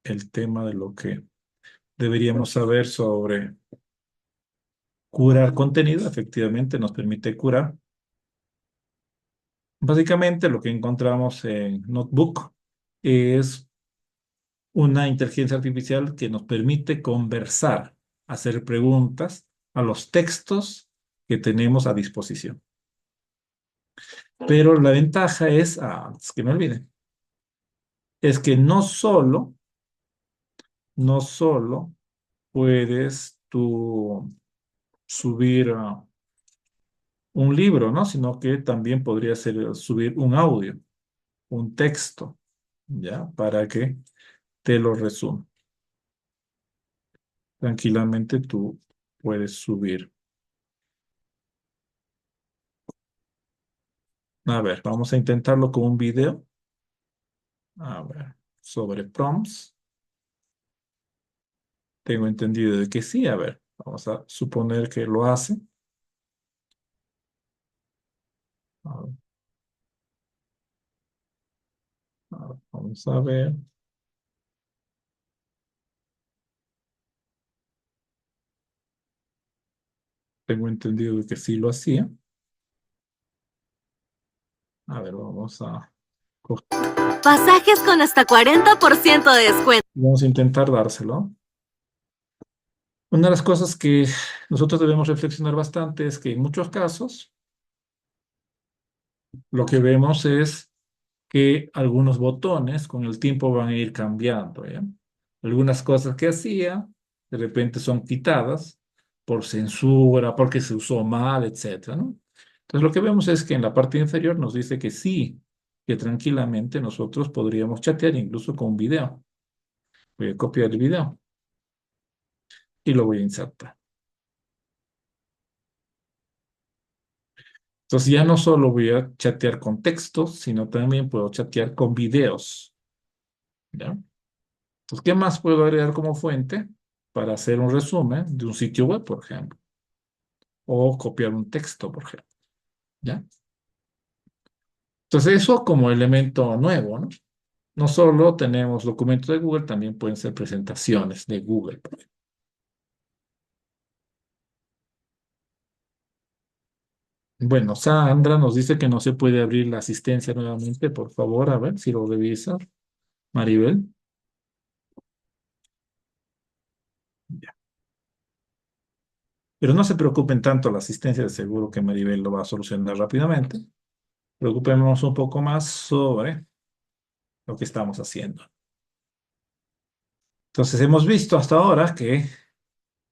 el tema de lo que deberíamos saber sobre curar contenido. Efectivamente, nos permite curar. Básicamente, lo que encontramos en Notebook es una inteligencia artificial que nos permite conversar, hacer preguntas a los textos que tenemos a disposición. Pero la ventaja es, antes que me olvide, es que no solo puedes tú subir un libro, ¿no? Sino que también podría ser subir un audio, un texto, ¿ya? Para que te lo resuma. Tranquilamente tú puedes subir. A ver, vamos a intentarlo con un video. A ver, sobre prompts. Tengo entendido de que sí. A ver, vamos a suponer que lo hace. A ver, vamos a ver. Tengo entendido de que sí lo hacía. A ver, Pasajes con hasta 40% de descuento. vamos a intentar dárselo. Una de las cosas que nosotros debemos reflexionar bastante es que en muchos casos lo que vemos es que algunos botones con el tiempo van a ir cambiando, ¿ya? Algunas cosas que hacía de repente son quitadas por censura, porque se usó mal, etcétera, ¿no? Entonces lo que vemos es que en la parte inferior nos dice que sí, que tranquilamente nosotros podríamos chatear incluso con un video. Voy a copiar el video y lo voy a insertar. Entonces ya no solo voy a chatear con textos, sino también puedo chatear con videos, ¿ya? Entonces, ¿qué más puedo agregar como fuente para hacer un resumen de un sitio web, por ejemplo? O copiar un texto, por ejemplo, ¿ya? Entonces, eso como elemento nuevo, ¿no? No solo tenemos documentos de Google, también pueden ser presentaciones de Google, por ejemplo. Bueno, Sandra nos dice que no se puede abrir la asistencia nuevamente. Por favor, a ver si lo revisa. Maribel. Ya. Pero no se preocupen tanto, la asistencia de seguro que Maribel lo va a solucionar rápidamente. Preocupémonos un poco más sobre lo que estamos haciendo. Entonces, hemos visto hasta ahora que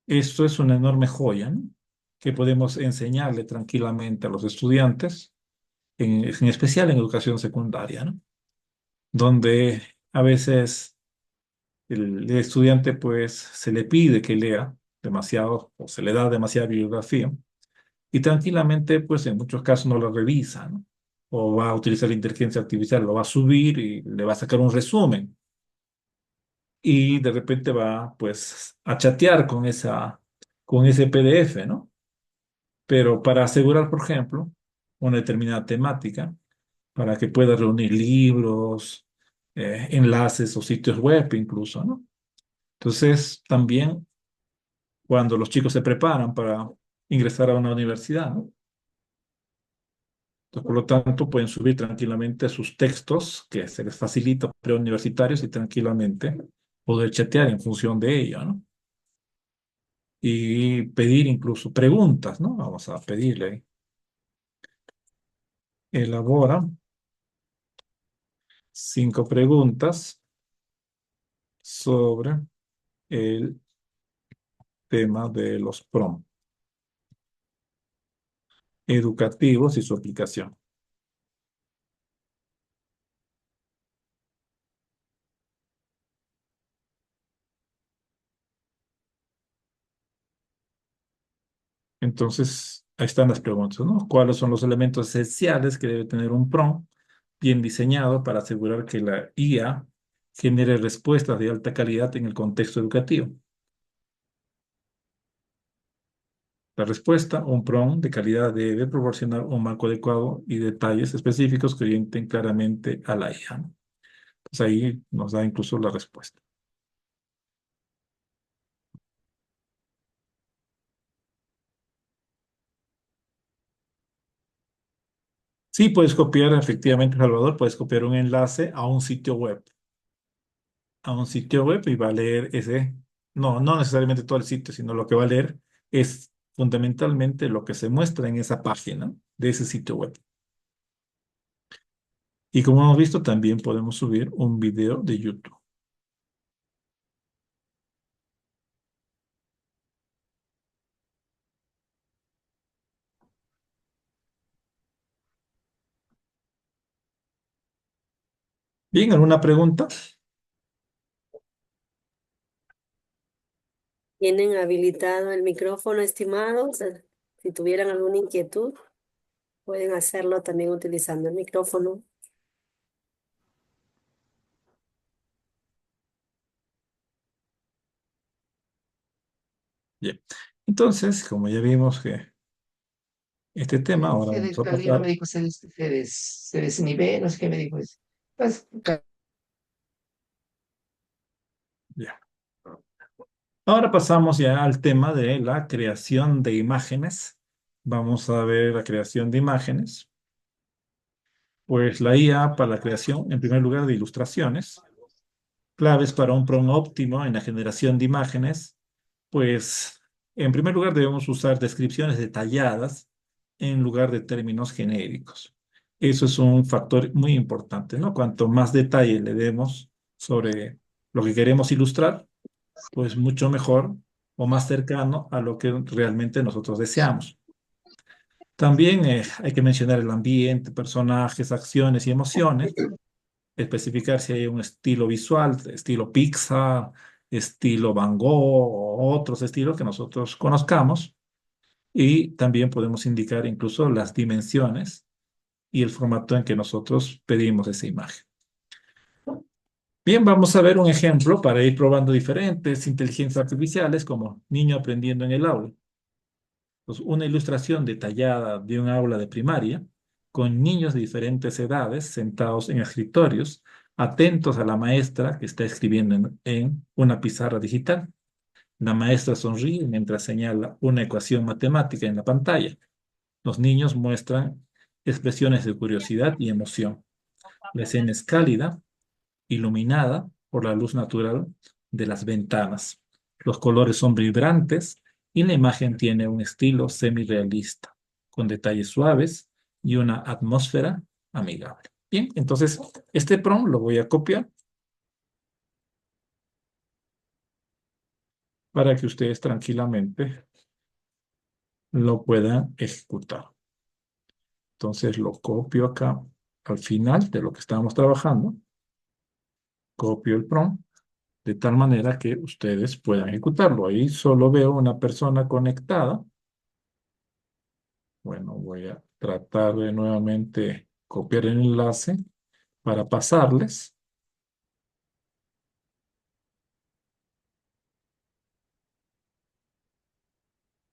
esto es una enorme joya, ¿no? Que podemos enseñarle tranquilamente a los estudiantes, en especial en educación secundaria, ¿no? Donde a veces el estudiante pues se le pide que lea demasiado o se le da demasiada bibliografía y tranquilamente pues en muchos casos no lo revisa, ¿no? O va a utilizar la inteligencia artificial, lo va a subir y le va a sacar un resumen y de repente va pues a chatear con ese PDF, ¿no? Pero para asegurar, por ejemplo, una determinada temática, para que pueda reunir libros, enlaces o sitios web incluso, ¿no? Entonces, también cuando los chicos se preparan para ingresar a una universidad, ¿no? Entonces, por lo tanto, pueden subir tranquilamente sus textos, que se les facilita preuniversitarios y tranquilamente poder chatear en función de ello, ¿no? Y pedir incluso preguntas, ¿no? Vamos a pedirle, elabora 5 preguntas sobre el tema de los PROM educativos y su aplicación. Entonces, ahí están las preguntas, ¿no? ¿Cuáles son los elementos esenciales que debe tener un PROM bien diseñado para asegurar que la IA genere respuestas de alta calidad en el contexto educativo? La respuesta, un PROM de calidad debe proporcionar un marco adecuado y detalles específicos que orienten claramente a la IA, ¿no? Pues ahí nos da incluso la respuesta. Sí, puedes copiar, efectivamente, Salvador, puedes copiar un enlace a un sitio web y va a leer ese, no, no necesariamente todo el sitio, sino lo que va a leer es fundamentalmente lo que se muestra en esa página de ese sitio web. Y como hemos visto, también podemos subir un video de YouTube. Bien, ¿alguna pregunta? ¿Tienen habilitado el micrófono, estimados? Si tuvieran alguna inquietud, pueden hacerlo también utilizando el micrófono. Bien. Entonces, como ya vimos que este tema, ahora Sí, vamos a el libro me pasar. dijo, se desnivel, no sé qué me dijo. Pues, Ya. Ahora pasamos ya al tema de la creación de imágenes. Vamos a ver la creación de imágenes. Pues la IA para la creación, en primer lugar, de ilustraciones, claves para un prompt óptimo en la generación de imágenes, Pues, en primer lugar, debemos usar descripciones detalladas en lugar de términos genéricos. Eso es un factor muy importante, ¿no? Cuanto más detalle le demos sobre lo que queremos ilustrar, pues mucho mejor o más cercano a lo que realmente nosotros deseamos. También hay que mencionar el ambiente, personajes, acciones y emociones, especificar si hay un estilo visual, estilo Pixar, estilo Van Gogh o otros estilos que nosotros conozcamos. Y también podemos indicar incluso las dimensiones y el formato en que nosotros pedimos esa imagen. Bien, vamos a ver un ejemplo para ir probando diferentes inteligencias artificiales como niño aprendiendo en el aula. Pues una ilustración detallada de un aula de primaria con niños de diferentes edades sentados en escritorios, atentos a la maestra que está escribiendo en una pizarra digital. La maestra sonríe mientras señala una ecuación matemática en la pantalla. Los niños muestran expresiones de curiosidad y emoción. La escena es cálida, iluminada por la luz natural de las ventanas. Los colores son vibrantes y la imagen tiene un estilo semirealista, con detalles suaves y una atmósfera amigable. Bien, entonces este prompt lo voy a copiar para que ustedes tranquilamente lo puedan ejecutar. Entonces lo copio acá al final de lo que estábamos trabajando. Copio el prompt de tal manera que ustedes puedan ejecutarlo. Ahí solo veo una persona conectada. Bueno, voy a tratar de nuevamente copiar el enlace para pasarles,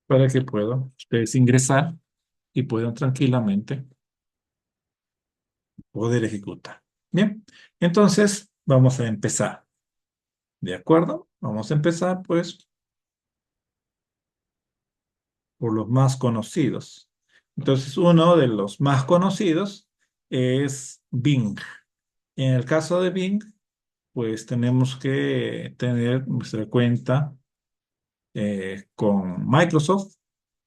para que puedan ustedes ingresar y puedan tranquilamente poder ejecutar. Bien, entonces vamos a empezar. ¿De acuerdo? Vamos a empezar pues por los más conocidos. Entonces uno de los más conocidos es Bing. En el caso de Bing, pues tenemos que tener nuestra cuenta con Microsoft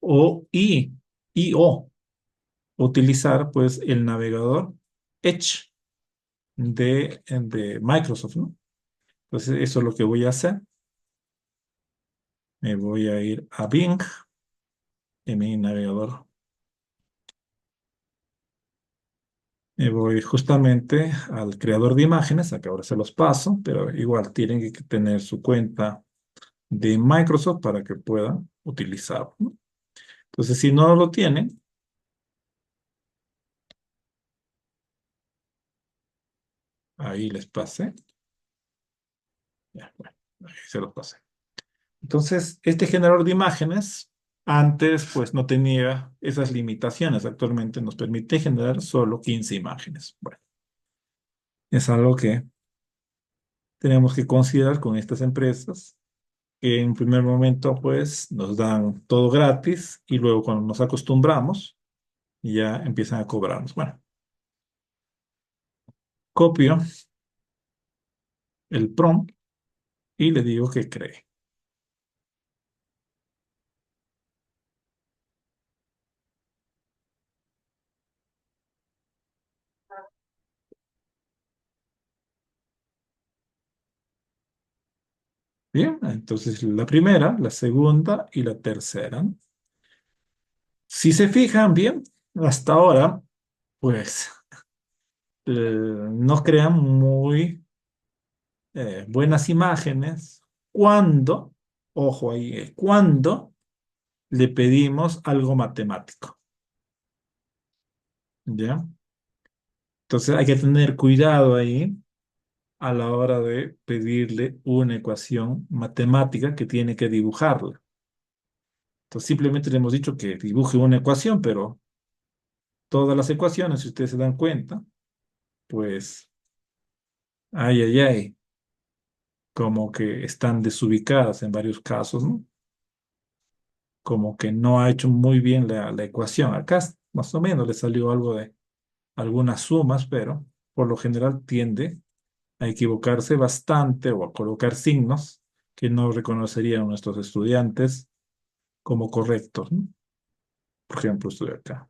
o utilizar pues el navegador Edge de Microsoft, ¿no? Entonces eso es lo que voy a hacer. Me voy a ir a Bing en mi navegador. Me voy justamente al creador de imágenes, acá ahora se los paso, pero igual tienen que tener su cuenta de Microsoft para que puedan utilizarlo, ¿no? Entonces, si no lo tienen, ahí les pasé. Ya, bueno, ahí se los pasé. Entonces, este generador de imágenes, antes pues no tenía esas limitaciones. Actualmente nos permite generar solo 15 imágenes. Bueno, es algo que tenemos que considerar con estas empresas, que en primer momento pues nos dan todo gratis y luego cuando nos acostumbramos ya empiezan a cobrarnos. Bueno, copio el prompt y le digo que cree. Bien, entonces la primera, la segunda y la tercera. Si se fijan bien, hasta ahora, pues no crean muy buenas imágenes cuando, ojo ahí, cuando le pedimos algo matemático. ¿Ya? Entonces hay que tener cuidado ahí a la hora de pedirle una ecuación matemática que tiene que dibujarla. Entonces simplemente le hemos dicho que dibuje una ecuación, pero todas las ecuaciones, si ustedes se dan cuenta, pues, ay, ay, ay, como que están desubicadas en varios casos, ¿no? Como que no ha hecho muy bien la ecuación. Acá más o menos le salió algo de algunas sumas, pero por lo general tiende a equivocarse bastante o a colocar signos que no reconocerían nuestros estudiantes como correctos, ¿no? Por ejemplo, estoy acá.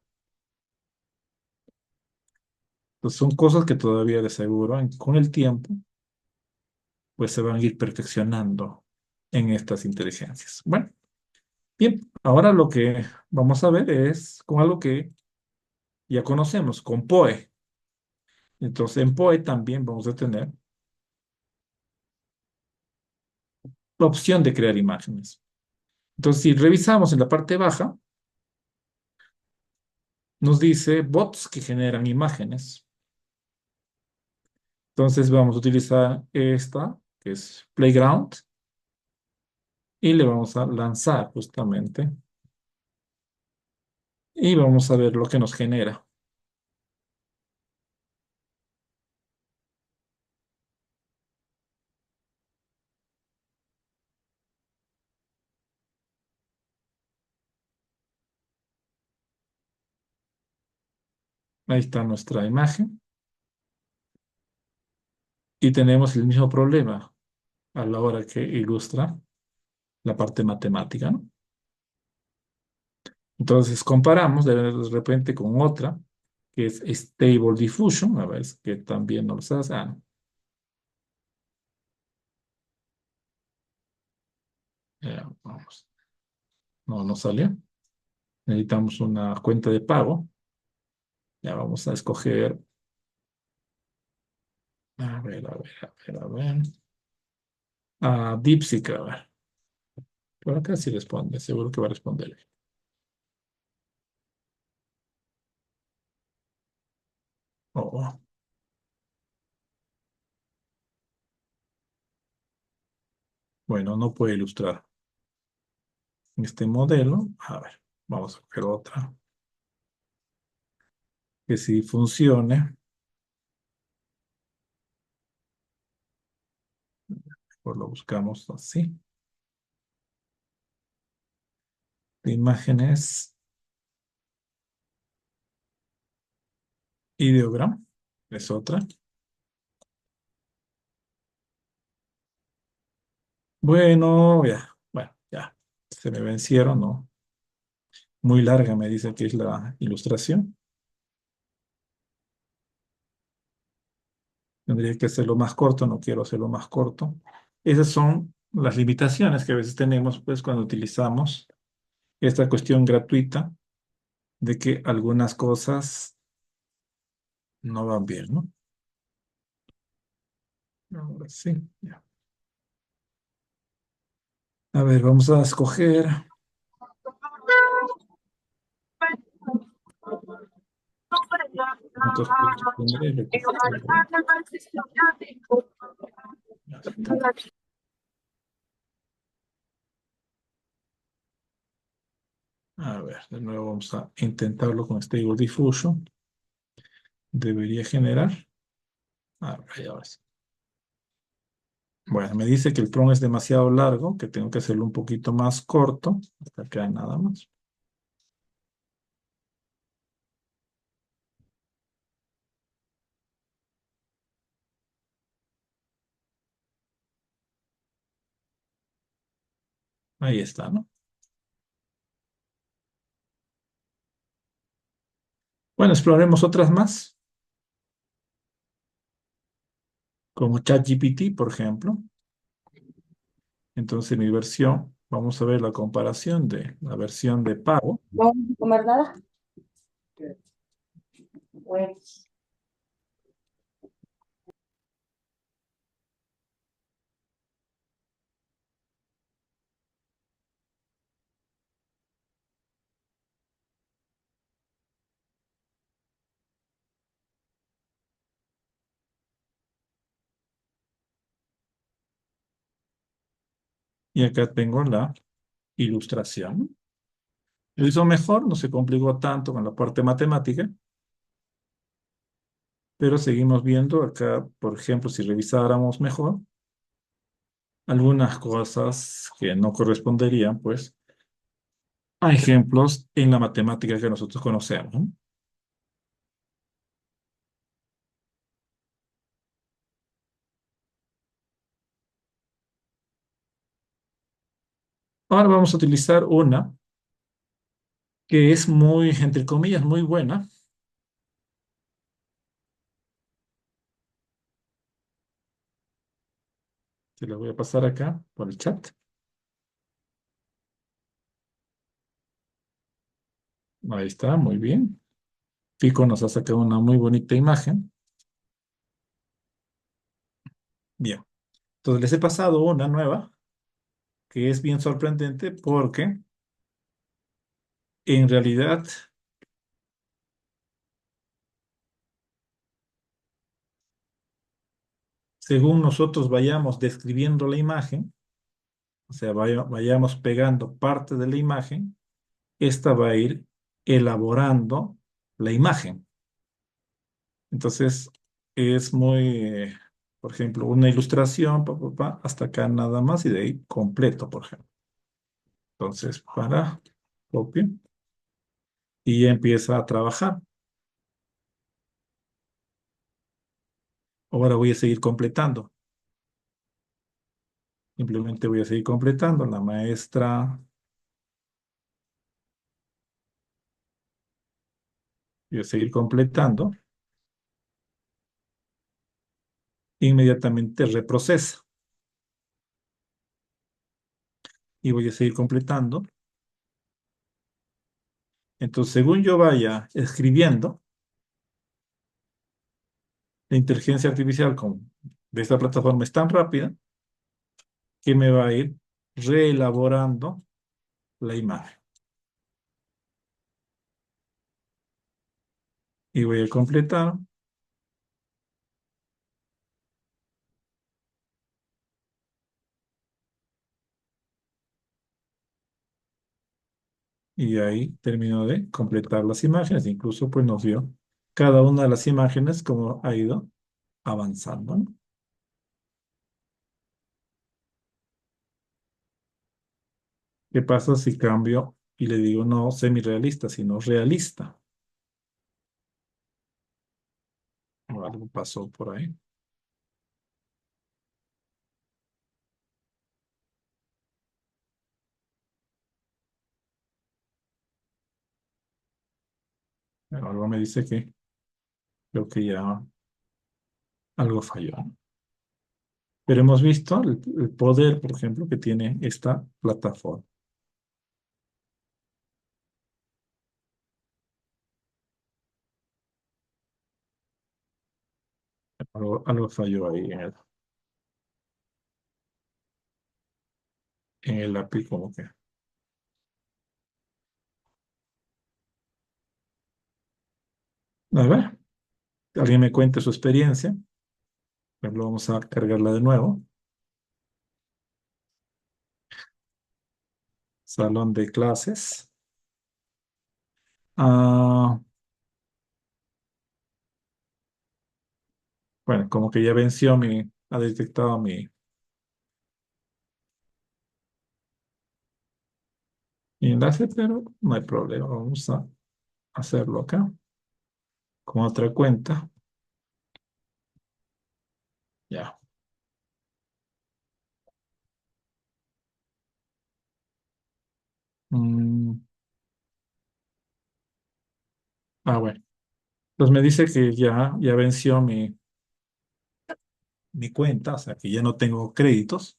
Entonces son cosas que todavía de seguro con el tiempo pues se van a ir perfeccionando en estas inteligencias. Bueno, bien, ahora lo que vamos a ver es con algo que ya conocemos, con POE. Entonces en POE también vamos a tener la opción de crear imágenes. Entonces si revisamos en la parte baja, nos dice bots que generan imágenes. Entonces vamos a utilizar esta, que es Playground, y le vamos a lanzar justamente. Y vamos a ver lo que nos genera. Ahí está nuestra imagen. Y tenemos el mismo problema a la hora que ilustra la parte matemática, ¿no? Entonces comparamos de repente con otra, que es Stable Diffusion, a ver, es que también nos hace. No. Ya, vamos. No, no salió. Necesitamos una cuenta de pago. Ya vamos a escoger. A ver, a ver, a ver, a ver. DeepSeek, a ver. Por acá sí responde, seguro que va a responder. Oh, oh. Bueno, no puede ilustrar este modelo. A ver, vamos a coger otra que sí funcione. Pues lo buscamos así. De imágenes, ideogram, es otra. Bueno, ya, bueno, ya. Se me vencieron, ¿no? Muy larga me dice que es la ilustración. Tendría que hacerlo más corto, no quiero hacerlo más corto. Esas son las limitaciones que a veces tenemos, pues, cuando utilizamos esta cuestión gratuita de que algunas cosas no van bien, ¿no? Ahora sí, ya. A ver, vamos a escoger. ¿Cuántos puntos tendré? Ya está. A ver, de nuevo vamos a intentarlo con Stable Diffusion. Debería generar. A ver, ya ves. Bueno, me dice que el prompt es demasiado largo, que tengo que hacerlo un poquito más corto. Hasta acá nada más. Ahí está, ¿no? Bueno, exploremos otras más, como ChatGPT, por ejemplo. Entonces, mi versión, vamos a ver la comparación de la versión de pago. ¿No vamos a comer nada? Pues, Y acá tengo la ilustración. Lo hizo mejor, no se complicó tanto con la parte matemática, pero seguimos viendo acá, por ejemplo, si revisáramos mejor, algunas cosas que no corresponderían, pues, a ejemplos en la matemática que nosotros conocemos, ¿no? Ahora vamos a utilizar una que es muy, entre comillas, muy buena. Se la voy a pasar acá por el chat. Ahí está, muy bien. Pico nos ha sacado una muy bonita imagen. Bien. Entonces les he pasado una nueva que es bien sorprendente porque en realidad, según nosotros vayamos describiendo la imagen, o sea, vayamos pegando parte de la imagen, esta va a ir elaborando la imagen. Entonces, es muy, por ejemplo, una ilustración, hasta acá nada más y de ahí completo, por ejemplo. Entonces, para copio y ya empieza a trabajar. Ahora voy a seguir completando. Simplemente voy a seguir completando. La maestra, voy a seguir completando. Inmediatamente reprocesa. Y voy a seguir completando. Entonces, según yo vaya escribiendo, la inteligencia artificial de esta plataforma es tan rápida que me va a ir reelaborando la imagen. Y voy a completar. Y ahí termino de completar las imágenes. Incluso pues nos dio cada una de las imágenes como ha ido avanzando, ¿no? ¿Qué pasa si cambio y le digo no semi-realista, sino realista? O algo pasó por ahí. Pero algo me dice que creo que ya algo falló, ¿no? Pero hemos visto el poder, por ejemplo, que tiene esta plataforma. Algo falló ahí en el API, como que. A ver, que alguien me cuente su experiencia. Pues vamos a cargarla de nuevo. Salón de clases. Ah, bueno, como que ya venció ha detectado mi enlace, pero no hay problema. Vamos a hacerlo acá con otra cuenta. Ya. Mm, bueno. Entonces me dice que ya venció mi cuenta, o sea que ya no tengo créditos,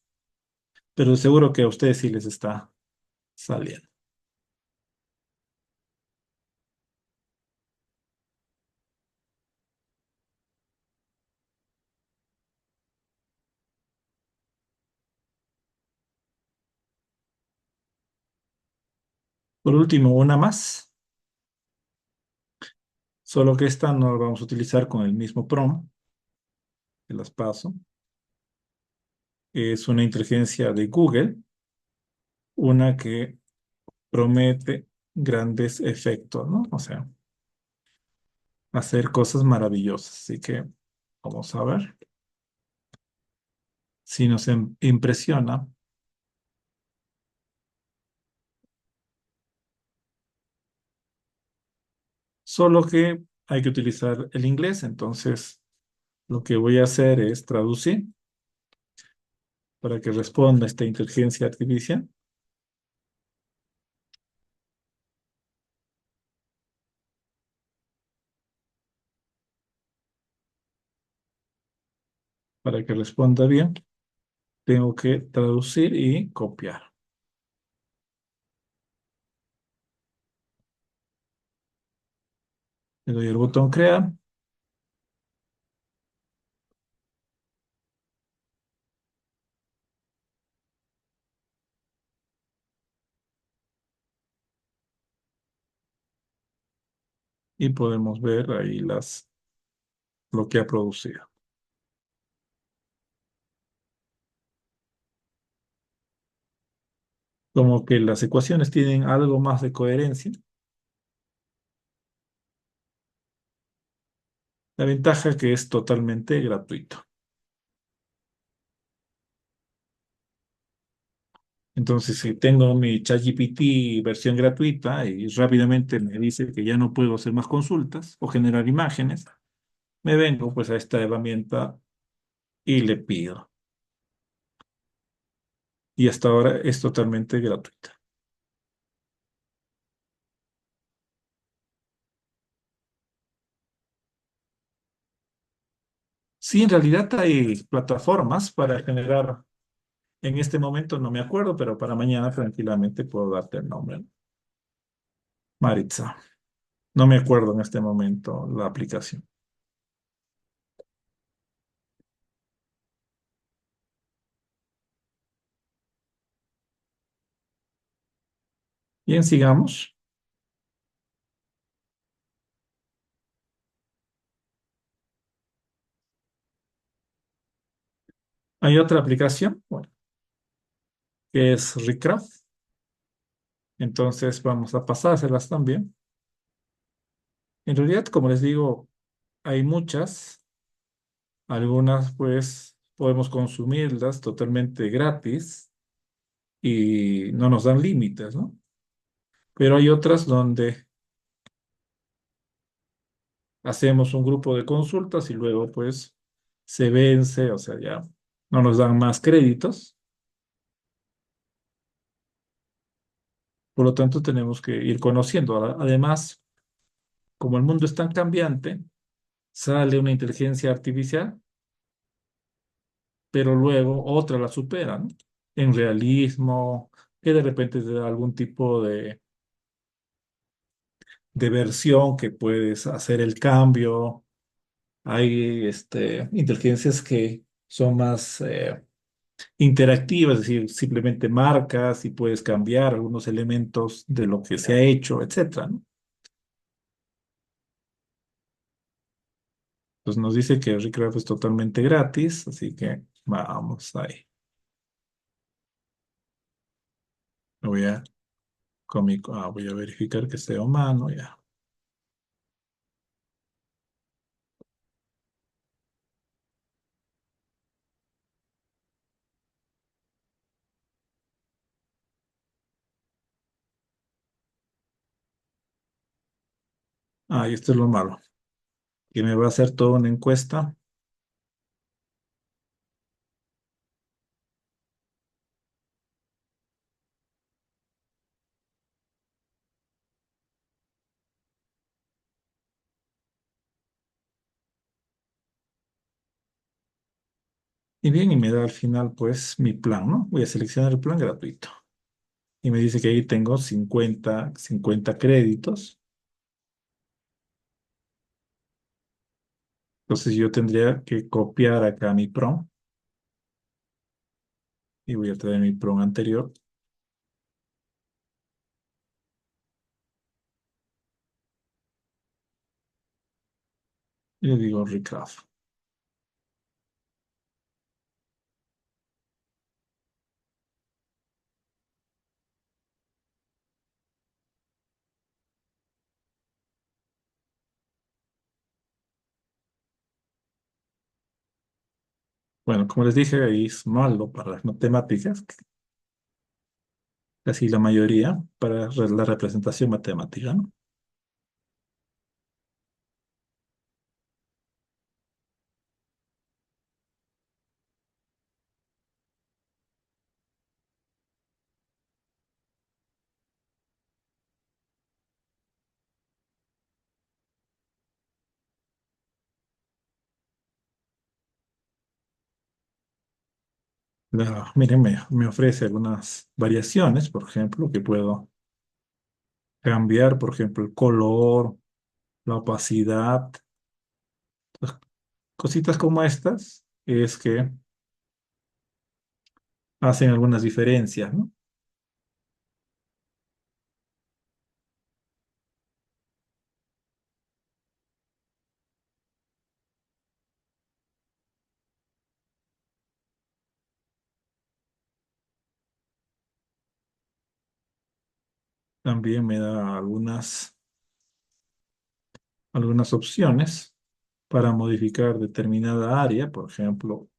pero seguro que a ustedes sí les está saliendo. Por último, una más, solo que esta no la vamos a utilizar con el mismo prompt, que las paso. Es una inteligencia de Google, una que promete grandes efectos, ¿no? O sea, hacer cosas maravillosas. Así que vamos a ver si nos impresiona. Solo que hay que utilizar el inglés, entonces lo que voy a hacer es traducir para que responda esta inteligencia artificial. Para que responda bien, tengo que traducir y copiar. Le doy el botón crear. Y podemos ver ahí lo que ha producido. Como que las ecuaciones tienen algo más de coherencia. La ventaja que es totalmente gratuito. Entonces, si tengo mi ChatGPT versión gratuita y rápidamente me dice que ya no puedo hacer más consultas o generar imágenes, me vengo pues a esta herramienta y le pido. Y hasta ahora es totalmente gratuita. Sí, en realidad hay plataformas para generar, en este momento no me acuerdo, pero para mañana tranquilamente puedo darte el nombre, ¿no? Maritza. No me acuerdo en este momento la aplicación. Bien, sigamos. Hay otra aplicación, bueno, que es Recraft. Entonces vamos a pasárselas también. En realidad, como les digo, hay muchas. Algunas pues podemos consumirlas totalmente gratis y no nos dan límites, ¿no? Pero hay otras donde hacemos un grupo de consultas y luego pues se vence, o sea, ya no nos dan más créditos. Por lo tanto, tenemos que ir conociendo. Además, como el mundo es tan cambiante, sale una inteligencia artificial, pero luego otra la supera, ¿no? En realismo, que de repente te da algún tipo de versión que puedes hacer el cambio. Hay inteligencias que son más interactivas, es decir, simplemente marcas y puedes cambiar algunos elementos de lo que se ha hecho, etcétera, ¿no? Pues nos dice que Recraft es totalmente gratis, así que vamos ahí. Voy a, voy a verificar que esté humano ya. Ah, y esto es lo malo, que me va a hacer toda una encuesta. Y bien, y me da al final pues mi plan, ¿no? Voy a seleccionar el plan gratuito. Y me dice que ahí tengo 50 créditos. Entonces yo tendría que copiar acá mi prompt y voy a traer mi prompt anterior y le digo recraft. Bueno, como les dije, ahí es malo para las matemáticas, casi la mayoría, para la representación matemática, ¿no? Miren, me ofrece algunas variaciones, por ejemplo, que puedo cambiar, por ejemplo, el color, la opacidad, cositas como estas, es que hacen algunas diferencias, ¿no? También me da algunas opciones para modificar determinada área, por ejemplo,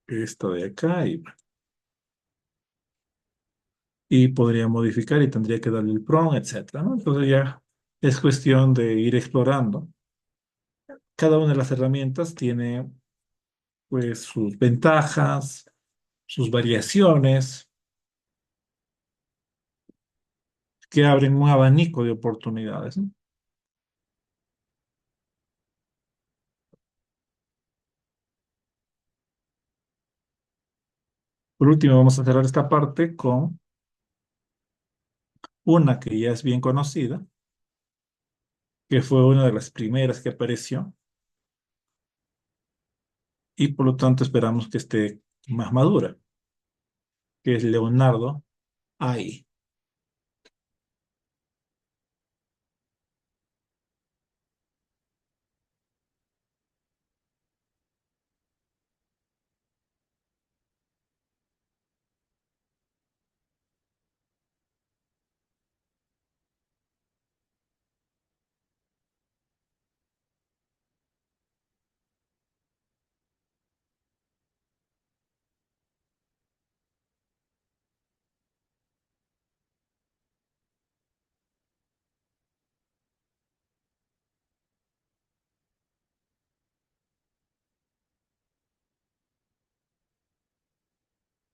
esta de acá, y podría modificar y tendría que darle el prompt, etcétera, ¿no? Entonces ya es cuestión de ir explorando. Cada una de las herramientas tiene pues sus ventajas, sus variaciones, que abren un abanico de oportunidades, ¿no? Por último, vamos a cerrar esta parte con una que ya es bien conocida, que fue una de las primeras que apareció, y por lo tanto esperamos que esté más madura, que es Leonardo AI.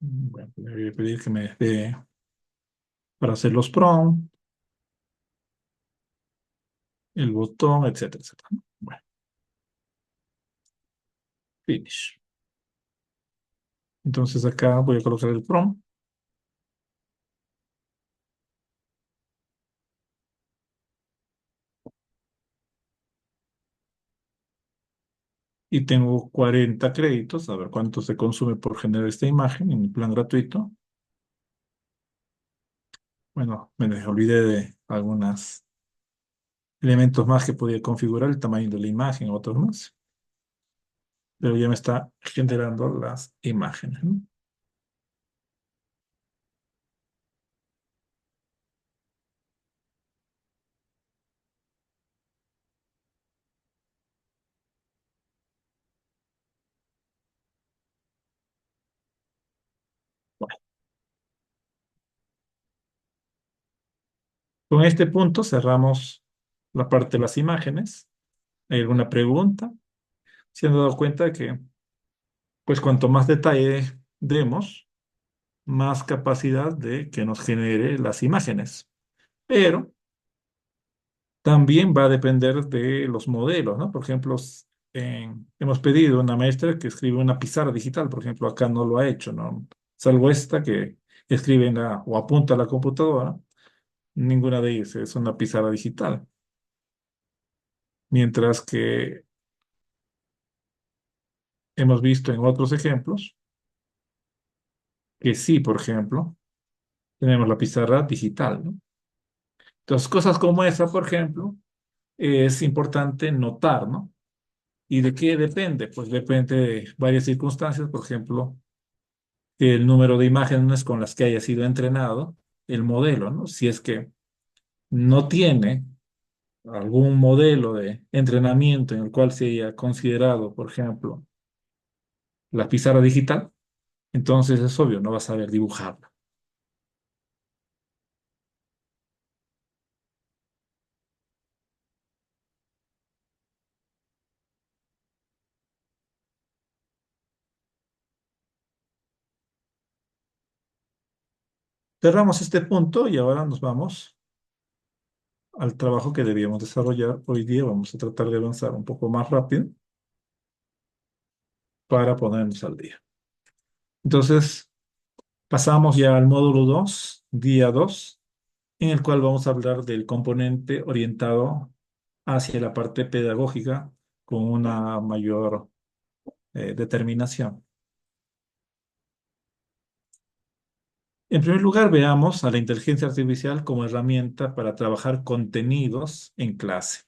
Bueno, le voy a pedir que me dé para hacer los prompts, el botón, etcétera, etcétera, ¿no? Bueno, finish. Entonces acá voy a colocar el prompt y tengo 40 créditos, a ver cuánto se consume por generar esta imagen en mi plan gratuito. Bueno, me olvidé de algunos elementos más que podía configurar, el tamaño de la imagen, otros más, pero ya me está generando las imágenes, ¿no? Bueno, con este punto cerramos la parte de las imágenes. ¿Hay alguna pregunta? ¿Se han dado cuenta que, pues, cuanto más detalle demos, más capacidad de que nos genere las imágenes? Pero también va a depender de los modelos, ¿no? Por ejemplo, hemos pedido a una maestra que escribe una pizarra digital, por ejemplo, acá no lo ha hecho, ¿no? Salvo esta que escribe o apunta a la computadora, ninguna de ellas es una pizarra digital. Mientras que hemos visto en otros ejemplos que sí, por ejemplo, tenemos la pizarra digital, ¿no? Entonces, cosas como esa, por ejemplo, es importante notar, ¿no? ¿Y de qué depende? Pues depende de varias circunstancias, por ejemplo, el número de imágenes con las que haya sido entrenado el modelo, ¿no? Si es que no tiene algún modelo de entrenamiento en el cual se haya considerado, por ejemplo, la pizarra digital, entonces es obvio, no va a saber dibujarla. Cerramos este punto y ahora nos vamos al trabajo que debíamos desarrollar hoy día. Vamos a tratar de avanzar un poco más rápido para ponernos al día. Entonces, pasamos ya al módulo 2, día 2, en el cual vamos a hablar del componente orientado hacia la parte pedagógica con una mayor determinación. En primer lugar, veamos a la inteligencia artificial como herramienta para trabajar contenidos en clase.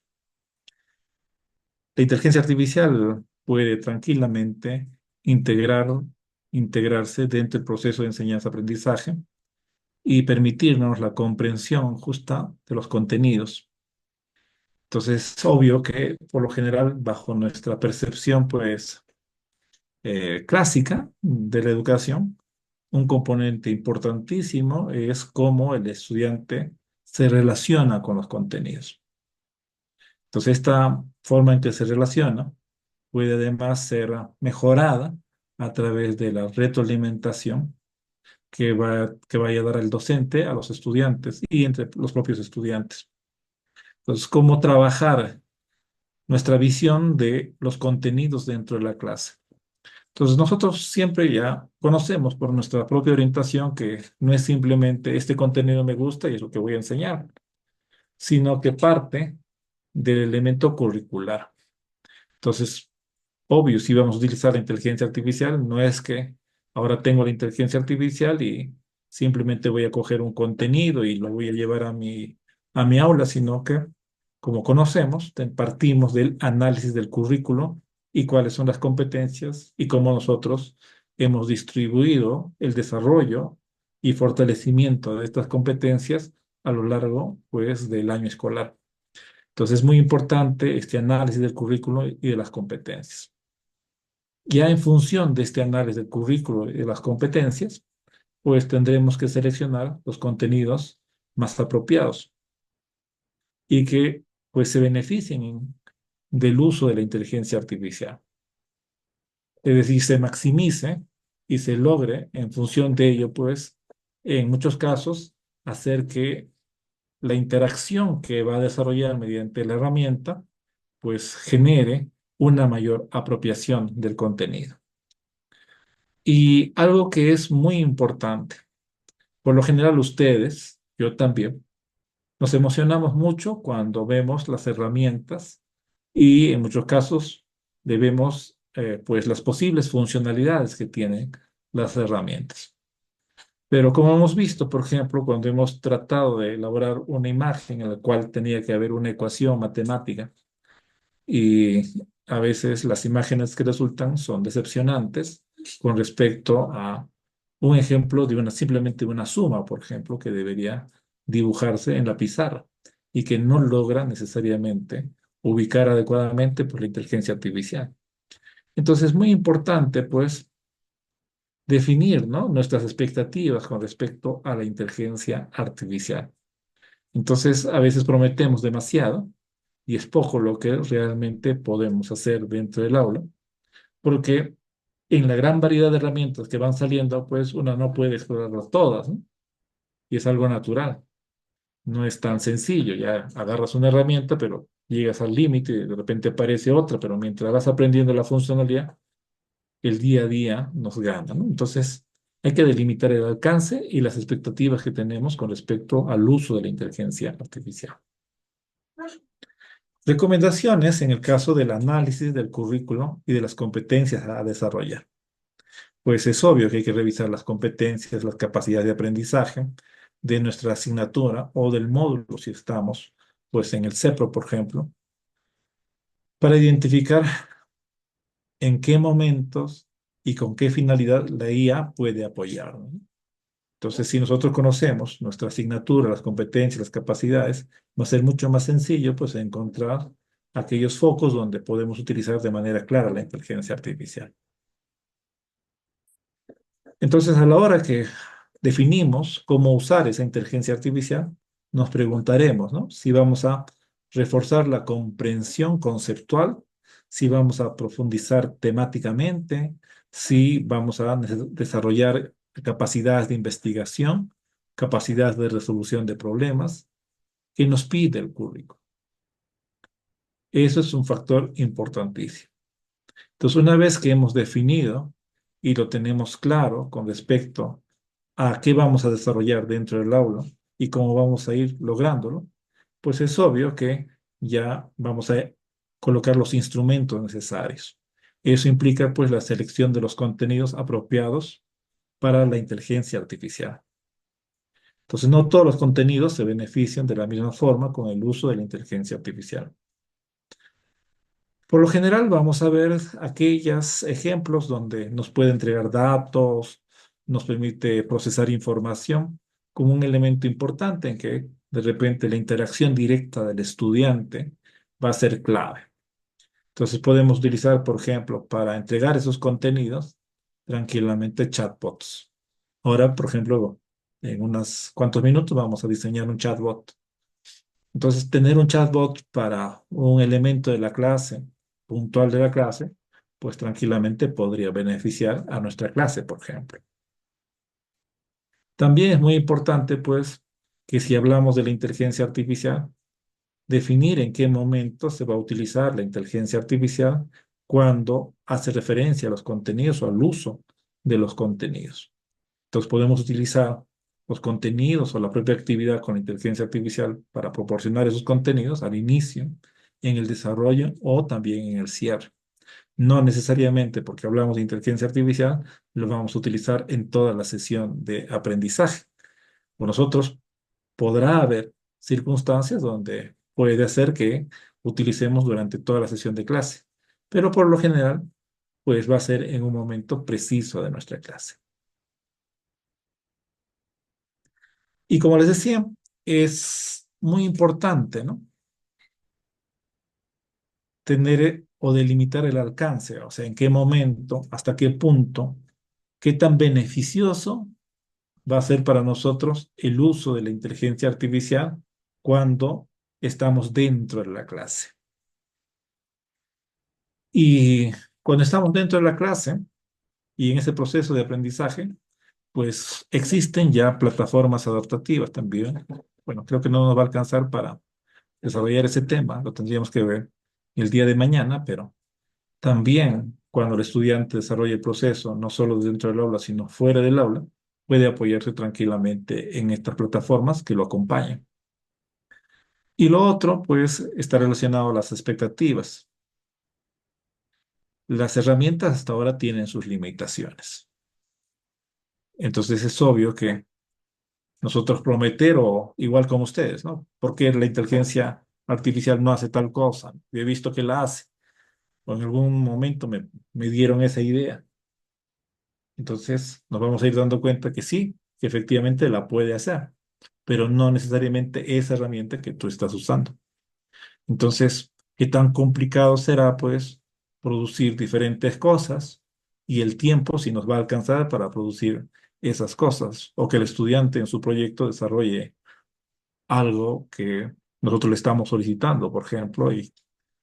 La inteligencia artificial puede tranquilamente integrarse dentro del proceso de enseñanza-aprendizaje y permitirnos la comprensión justa de los contenidos. Entonces, es obvio que, por lo general, bajo nuestra percepción, pues, clásica de la educación, un componente importantísimo es cómo el estudiante se relaciona con los contenidos. Entonces, esta forma en que se relaciona puede además ser mejorada a través de la retroalimentación que vaya a dar el docente a los estudiantes y entre los propios estudiantes. Entonces, cómo trabajar nuestra visión de los contenidos dentro de la clase. Entonces, nosotros siempre ya conocemos por nuestra propia orientación que no es simplemente este contenido me gusta y es lo que voy a enseñar, sino que parte del elemento curricular. Entonces, obvio, si vamos a utilizar la inteligencia artificial, no es que ahora tengo la inteligencia artificial y simplemente voy a coger un contenido y lo voy a llevar a mi aula, sino que, como conocemos, partimos del análisis del currículo y cuáles son las competencias y cómo nosotros hemos distribuido el desarrollo y fortalecimiento de estas competencias a lo largo, pues, del año escolar. Entonces, es muy importante este análisis del currículo y de las competencias. Ya en función de este análisis del currículo y de las competencias, pues tendremos que seleccionar los contenidos más apropiados y que pues se beneficien del uso de la inteligencia artificial. Es decir, se maximice y se logre en función de ello, pues en muchos casos, hacer que la interacción que va a desarrollar mediante la herramienta, pues genere una mayor apropiación del contenido. Y algo que es muy importante, por lo general ustedes, yo también, nos emocionamos mucho cuando vemos las herramientas y en muchos casos debemos pues las posibles funcionalidades que tienen las herramientas. Pero como hemos visto, por ejemplo, cuando hemos tratado de elaborar una imagen en la cual tenía que haber una ecuación matemática y a veces las imágenes que resultan son decepcionantes con respecto a un ejemplo de simplemente una suma, por ejemplo, que debería dibujarse en la pizarra y que no logra necesariamente ubicar adecuadamente por la inteligencia artificial. Entonces es muy importante, pues, definir, ¿no?, nuestras expectativas con respecto a la inteligencia artificial. Entonces, a veces prometemos demasiado y es poco lo que realmente podemos hacer dentro del aula, porque en la gran variedad de herramientas que van saliendo, pues una no puede explorarlas todas, ¿no? Y es algo natural. No es tan sencillo. Ya agarras una herramienta, pero llegas al límite y de repente aparece otra, pero mientras vas aprendiendo la funcionalidad, el día a día nos gana, ¿no? Entonces, hay que delimitar el alcance y las expectativas que tenemos con respecto al uso de la inteligencia artificial. Recomendaciones en el caso del análisis del currículo y de las competencias a desarrollar. Pues es obvio que hay que revisar las competencias, las capacidades de aprendizaje de nuestra asignatura o del módulo si estamos pues en el CEPRO, por ejemplo, para identificar en qué momentos y con qué finalidad la IA puede apoyarnos, ¿no? Entonces, si nosotros conocemos nuestra asignatura, las competencias, las capacidades, va a ser mucho más sencillo pues encontrar aquellos focos donde podemos utilizar de manera clara la inteligencia artificial. Entonces, a la hora que definimos cómo usar esa inteligencia artificial, nos preguntaremos, ¿no?, si vamos a reforzar la comprensión conceptual, si vamos a profundizar temáticamente, si vamos a desarrollar capacidades de investigación, capacidades de resolución de problemas, que nos pide el currículo. Eso es un factor importantísimo. Entonces, una vez que hemos definido y lo tenemos claro con respecto a qué vamos a desarrollar dentro del aula y cómo vamos a ir lográndolo, pues es obvio que ya vamos a colocar los instrumentos necesarios. Eso implica pues la selección de los contenidos apropiados para la inteligencia artificial. Entonces, no todos los contenidos se benefician de la misma forma con el uso de la inteligencia artificial. Por lo general, vamos a ver aquellos ejemplos donde nos puede entregar datos, nos permite procesar información como un elemento importante en que de repente la interacción directa del estudiante va a ser clave. Entonces podemos utilizar, por ejemplo, para entregar esos contenidos, tranquilamente chatbots. Ahora, por ejemplo, en unos cuantos minutos vamos a diseñar un chatbot. Entonces, tener un chatbot para un elemento de la clase, puntual de la clase, pues tranquilamente podría beneficiar a nuestra clase, por ejemplo. También es muy importante, pues, que si hablamos de la inteligencia artificial, definir en qué momento se va a utilizar la inteligencia artificial cuando hace referencia a los contenidos o al uso de los contenidos. Entonces podemos utilizar los contenidos o la propia actividad con la inteligencia artificial para proporcionar esos contenidos al inicio, en el desarrollo o también en el cierre. No necesariamente porque hablamos de inteligencia artificial, lo vamos a utilizar en toda la sesión de aprendizaje. Con nosotros podrá haber circunstancias donde puede ser que utilicemos durante toda la sesión de clase, pero por lo general, pues va a ser en un momento preciso de nuestra clase. Y como les decía, es muy importante, ¿no? Tener o delimitar el alcance, o sea, en qué momento, hasta qué punto, qué tan beneficioso va a ser para nosotros el uso de la inteligencia artificial cuando estamos dentro de la clase. Y cuando estamos dentro de la clase y en ese proceso de aprendizaje, pues existen ya plataformas adaptativas también. Bueno, creo que no nos va a alcanzar para desarrollar ese tema, lo tendríamos que ver el día de mañana, pero también cuando el estudiante desarrolla el proceso, no solo dentro del aula, sino fuera del aula, puede apoyarse tranquilamente en estas plataformas que lo acompañan. Y lo otro, pues, está relacionado a las expectativas. Las herramientas hasta ahora tienen sus limitaciones. Entonces es obvio que nosotros prometer o igual como ustedes, ¿no? Porque la inteligencia artificial no hace tal cosa. Yo he visto que la hace. O en algún momento me dieron esa idea. Entonces nos vamos a ir dando cuenta que sí, que efectivamente la puede hacer, pero no necesariamente esa herramienta que tú estás usando. Entonces, ¿qué tan complicado será, pues, producir diferentes cosas y el tiempo si nos va a alcanzar para producir esas cosas? O que el estudiante en su proyecto desarrolle algo que nosotros le estamos solicitando, por ejemplo, y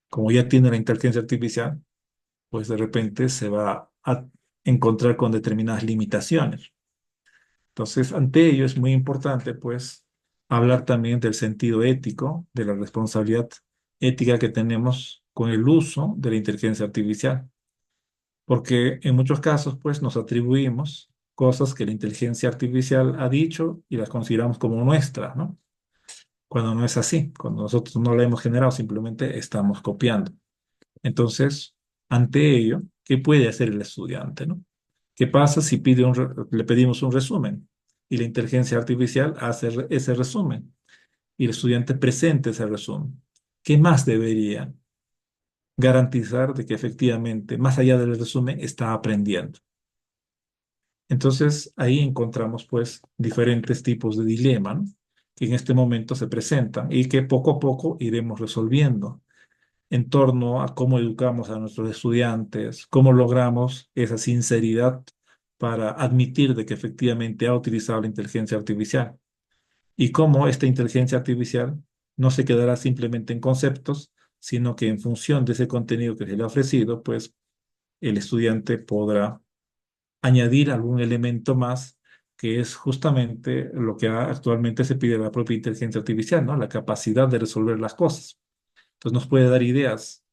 como ya tiene la inteligencia artificial, pues de repente se va a encontrar con determinadas limitaciones. Entonces, ante ello es muy importante, pues, hablar también del sentido ético, de la responsabilidad ética que tenemos con el uso de la inteligencia artificial, porque en muchos casos, pues, nos atribuimos cosas que la inteligencia artificial ha dicho y las consideramos como nuestras, ¿no? Cuando no es así, cuando nosotros no la hemos generado, simplemente estamos copiando. Entonces, ante ello, ¿qué puede hacer el estudiante, no? ¿Qué pasa si le pedimos un resumen y la inteligencia artificial hace ese resumen y el estudiante presenta ese resumen? ¿Qué más debería garantizar de que efectivamente, más allá del resumen, está aprendiendo? Entonces, ahí encontramos pues diferentes tipos de dilema, ¿no? Que en este momento se presentan y que poco a poco iremos resolviendo en torno a cómo educamos a nuestros estudiantes, cómo logramos esa sinceridad para admitir de que efectivamente ha utilizado la inteligencia artificial y cómo esta inteligencia artificial no se quedará simplemente en conceptos, sino que en función de ese contenido que se le ha ofrecido, pues el estudiante podrá añadir algún elemento más que es justamente lo que actualmente se pide a la propia inteligencia artificial, ¿no? La capacidad de resolver las cosas. Entonces nos puede dar ideas,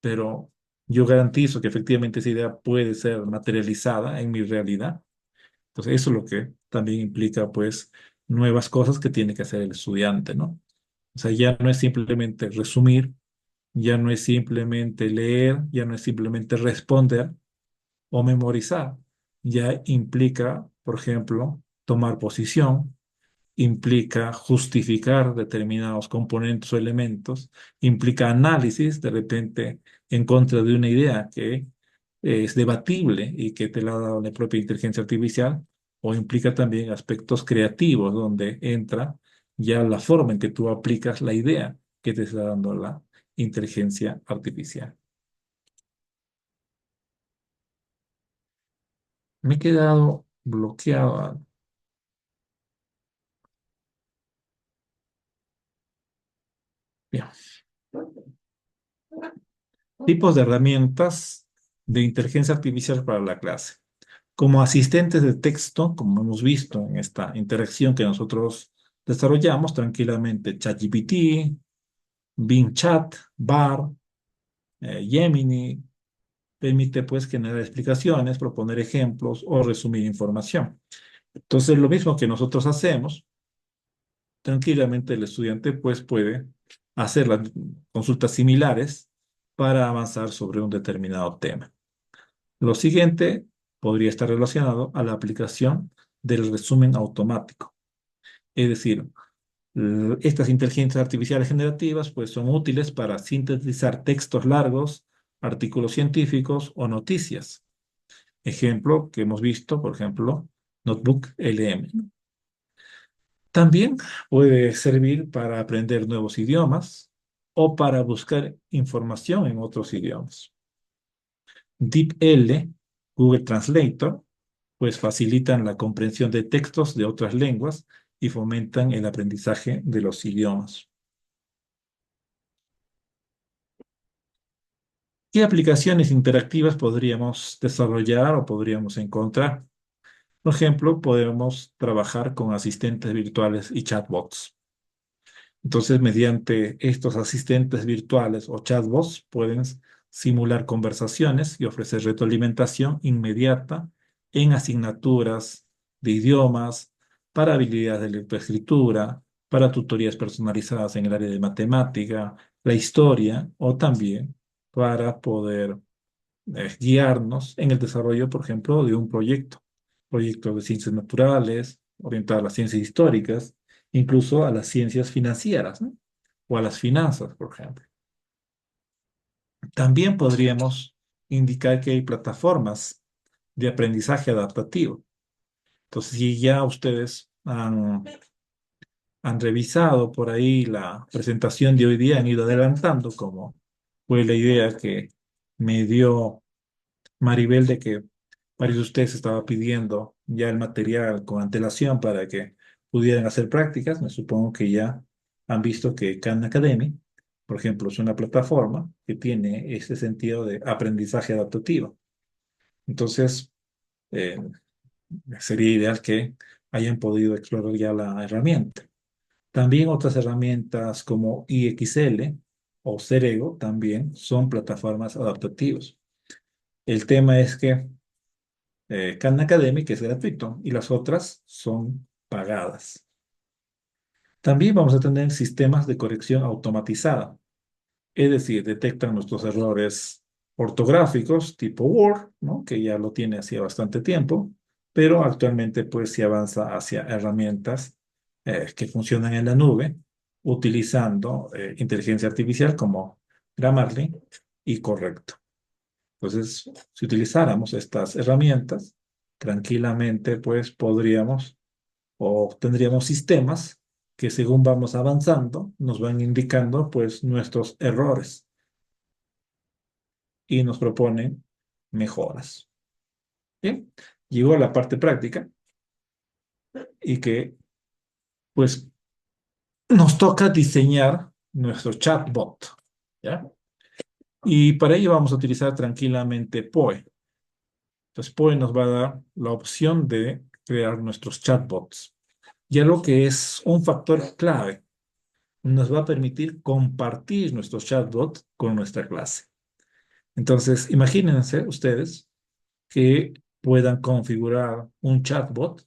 pero yo garantizo que efectivamente esa idea puede ser materializada en mi realidad. Entonces, eso es lo que también implica, pues, nuevas cosas que tiene que hacer el estudiante, ¿no? O sea, ya no es simplemente resumir, ya no es simplemente leer, ya no es simplemente responder o memorizar. Ya implica, por ejemplo, tomar posición, implica justificar determinados componentes o elementos, implica análisis, de repente, en contra de una idea que es debatible y que te la ha dado la propia inteligencia artificial, o implica también aspectos creativos, donde entra ya la forma en que tú aplicas la idea que te está dando la inteligencia artificial. Me he quedado bloqueado. Bien. Tipos de herramientas de inteligencia artificial para la clase. Como asistentes de texto, como hemos visto en esta interacción que nosotros desarrollamos tranquilamente, ChatGPT, Bing Chat, Bar, Gemini, permite pues generar explicaciones, proponer ejemplos o resumir información. Entonces, lo mismo que nosotros hacemos, tranquilamente el estudiante pues puede hacer las consultas similares para avanzar sobre un determinado tema. Lo siguiente podría estar relacionado a la aplicación del resumen automático. Es decir, estas inteligencias artificiales generativas pues, son útiles para sintetizar textos largos, artículos científicos o noticias. Ejemplo que hemos visto, por ejemplo, Notebook LM. También puede servir para aprender nuevos idiomas o para buscar información en otros idiomas. DeepL, Google Translator, pues facilitan la comprensión de textos de otras lenguas y fomentan el aprendizaje de los idiomas. ¿Qué aplicaciones interactivas podríamos desarrollar o podríamos encontrar? Por ejemplo, podemos trabajar con asistentes virtuales y chatbots. Entonces, mediante estos asistentes virtuales o chatbots, pueden simular conversaciones y ofrecer retroalimentación inmediata en asignaturas de idiomas, para habilidades de lectoescritura, para tutorías personalizadas en el área de matemática, la historia o también para poder guiarnos en el desarrollo, por ejemplo, de un proyecto de ciencias naturales, orientado a las ciencias históricas, incluso a las ciencias financieras, ¿no? O a las finanzas, por ejemplo. También podríamos indicar que hay plataformas de aprendizaje adaptativo. Entonces, si ya ustedes han revisado por ahí la presentación de hoy día, han ido adelantando, como fue la idea que me dio Maribel de que varios de ustedes estaba pidiendo ya el material con antelación para que pudieran hacer prácticas. Me supongo que ya han visto que Khan Academy, por ejemplo, es una plataforma que tiene este sentido de aprendizaje adaptativo. Entonces, eh, sería ideal que hayan podido explorar ya la herramienta. También otras herramientas como IXL o Cerego también son plataformas adaptativas. El tema es que Khan Academy, que es gratuito, y las otras son pagadas. También vamos a tener sistemas de corrección automatizada, es decir, detectan nuestros errores ortográficos tipo Word, ¿no? Que ya lo tiene hacía bastante tiempo, pero actualmente pues se avanza hacia herramientas que funcionan en la nube, utilizando inteligencia artificial como Grammarly y Correcto. Entonces, si utilizáramos estas herramientas, tranquilamente pues podríamos o tendríamos sistemas que según vamos avanzando nos van indicando pues nuestros errores y nos proponen mejoras. Bien, llegó a la parte práctica y que pues nos toca diseñar nuestro chatbot, ¿ya? Y para ello vamos a utilizar tranquilamente Poe. Entonces Poe nos va a dar la opción de crear nuestros chatbots. Ya lo que es un factor clave, nos va a permitir compartir nuestros chatbots con nuestra clase. Entonces, imagínense ustedes que puedan configurar un chatbot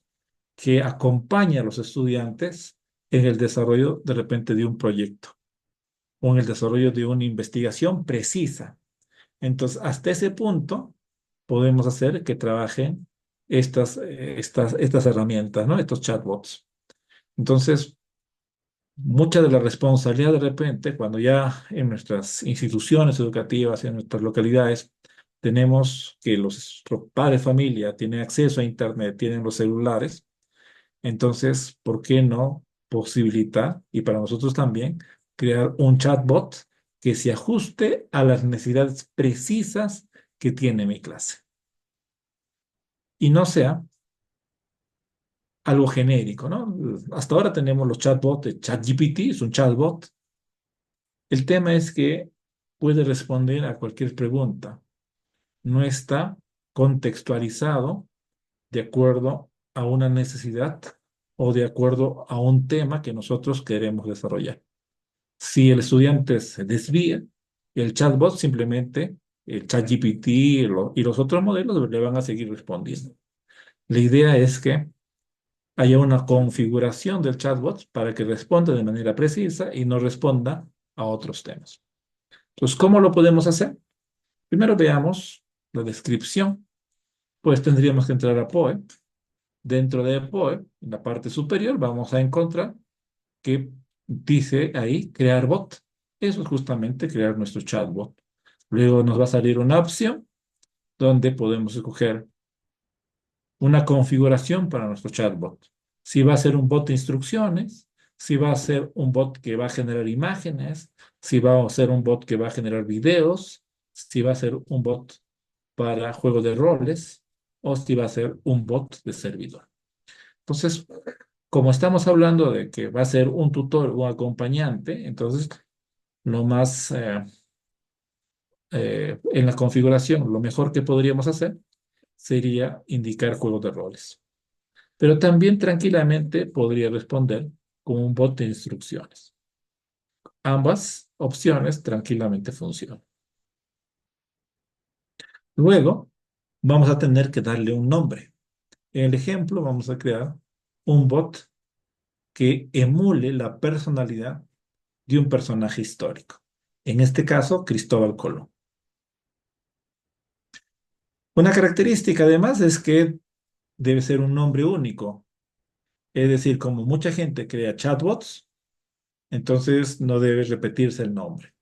que acompañe a los estudiantes en el desarrollo de repente de un proyecto o en el desarrollo de una investigación precisa. Entonces, hasta ese punto podemos hacer que trabajen estas herramientas, ¿no? Estos chatbots. Entonces, mucha de la responsabilidad de repente, cuando ya en nuestras instituciones educativas, en nuestras localidades, tenemos que los padres de familia tienen acceso a Internet, tienen los celulares, entonces, ¿por qué no posibilitar, y para nosotros también, crear un chatbot que se ajuste a las necesidades precisas que tiene mi clase? Y no sea algo genérico, ¿no? Hasta ahora tenemos los chatbots de ChatGPT, es un chatbot. El tema es que puede responder a cualquier pregunta. No está contextualizado de acuerdo a una necesidad o de acuerdo a un tema que nosotros queremos desarrollar. Si el estudiante se desvía, el chatbot simplemente, el ChatGPT y los otros modelos le van a seguir respondiendo. La idea es que haya una configuración del chatbot para que responda de manera precisa y no responda a otros temas. Entonces, ¿cómo lo podemos hacer? Primero veamos la descripción. Pues tendríamos que entrar a POE. Dentro de POE, en la parte superior, vamos a encontrar que dice ahí crear bot. Eso es justamente crear nuestro chatbot. Luego nos va a salir una opción donde podemos escoger una configuración para nuestro chatbot. Si va a ser un bot de instrucciones, si va a ser un bot que va a generar imágenes, si va a ser un bot que va a generar videos, si va a ser un bot para juego de roles o si va a ser un bot de servidor. Entonces, como estamos hablando de que va a ser un tutor o un acompañante, entonces lo más en la configuración, lo mejor que podríamos hacer sería indicar juegos de roles. Pero también tranquilamente podría responder con un bot de instrucciones. Ambas opciones tranquilamente funcionan. Luego, vamos a tener que darle un nombre. En el ejemplo, vamos a crear un bot que emule la personalidad de un personaje histórico. En este caso, Cristóbal Colón. Una característica además es que debe ser un nombre único. Es decir, como mucha gente crea chatbots, entonces no debe repetirse el nombre.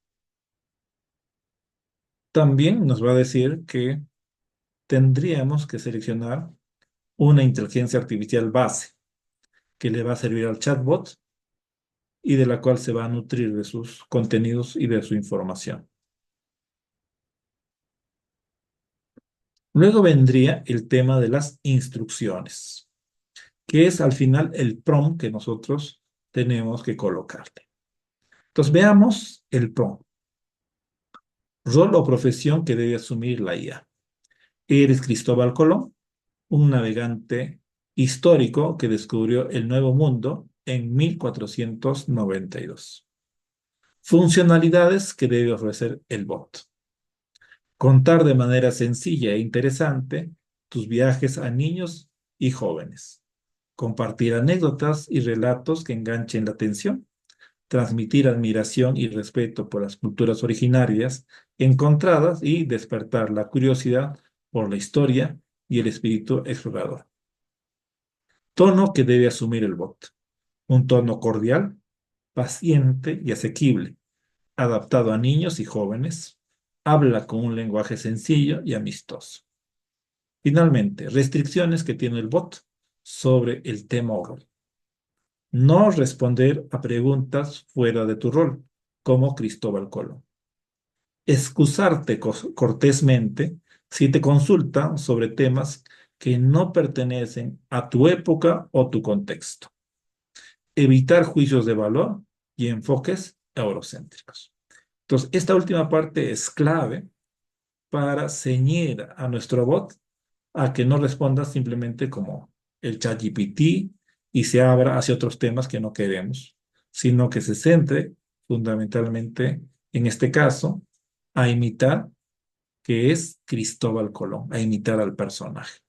También nos va a decir que tendríamos que seleccionar una inteligencia artificial base que le va a servir al chatbot y de la cual se va a nutrir de sus contenidos y de su información. Luego vendría el tema de las instrucciones, que es al final el prompt que nosotros tenemos que colocarle. Entonces veamos el prompt. Rol o profesión que debe asumir la IA. Eres Cristóbal Colón, un navegante histórico que descubrió el Nuevo Mundo en 1492. Funcionalidades que debe ofrecer el bot. Contar de manera sencilla e interesante tus viajes a niños y jóvenes. Compartir anécdotas y relatos que enganchen la atención. Transmitir admiración y respeto por las culturas originarias encontradas y despertar la curiosidad por la historia y el espíritu explorador. Tono que debe asumir el bot. Un tono cordial, paciente y asequible, adaptado a niños y jóvenes. Habla con un lenguaje sencillo y amistoso. Finalmente, restricciones que tiene el bot sobre el tema oral. No responder a preguntas fuera de tu rol, como Cristóbal Colón. Excusarte cortésmente si te consultan sobre temas que no pertenecen a tu época o tu contexto. Evitar juicios de valor y enfoques eurocéntricos. Entonces, esta última parte es clave para ceñir a nuestro bot a que no responda simplemente como el ChatGPT y se abra hacia otros temas que no queremos, sino que se centre fundamentalmente, en este caso, a imitar que es Cristóbal Colón, a imitar al personaje.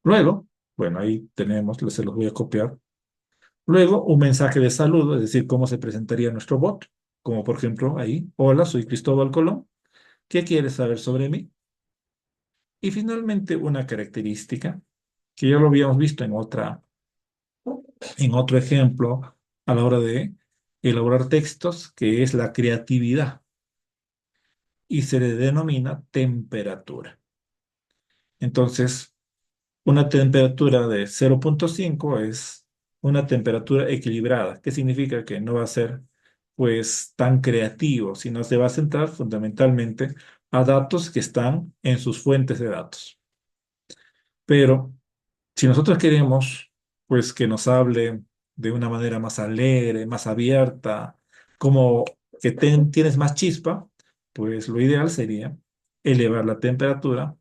Luego, bueno, ahí tenemos, se los voy a copiar. Luego, un mensaje de saludo, es decir, cómo se presentaría nuestro bot, como por ejemplo ahí, hola, soy Cristóbal Colón, ¿qué quieres saber sobre mí? Y finalmente, una característica que ya lo habíamos visto en otro ejemplo a la hora de elaborar textos, que es la creatividad y se le denomina temperatura. Entonces, una temperatura de 0,5 es una temperatura equilibrada, que significa que no va a ser pues tan creativo, sino se va a centrar fundamentalmente a datos que están en sus fuentes de datos. Pero si nosotros queremos pues que nos hable de una manera más alegre, más abierta, como que tienes más chispa, pues lo ideal sería elevar la temperatura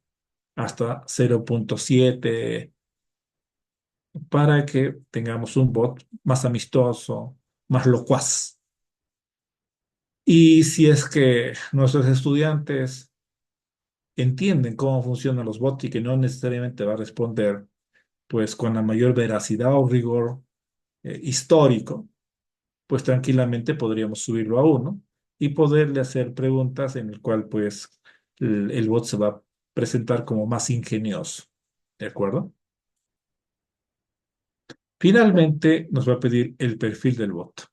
hasta 0,7 para que tengamos un bot más amistoso, más locuaz. Y si es que nuestros estudiantes entienden cómo funcionan los bots y que no necesariamente va a responder pues con la mayor veracidad o rigor histórico, pues tranquilamente podríamos subirlo a uno y poderle hacer preguntas en el cual pues el bot se va a presentar como más ingenioso. ¿De acuerdo? Finalmente nos va a pedir el perfil del bot.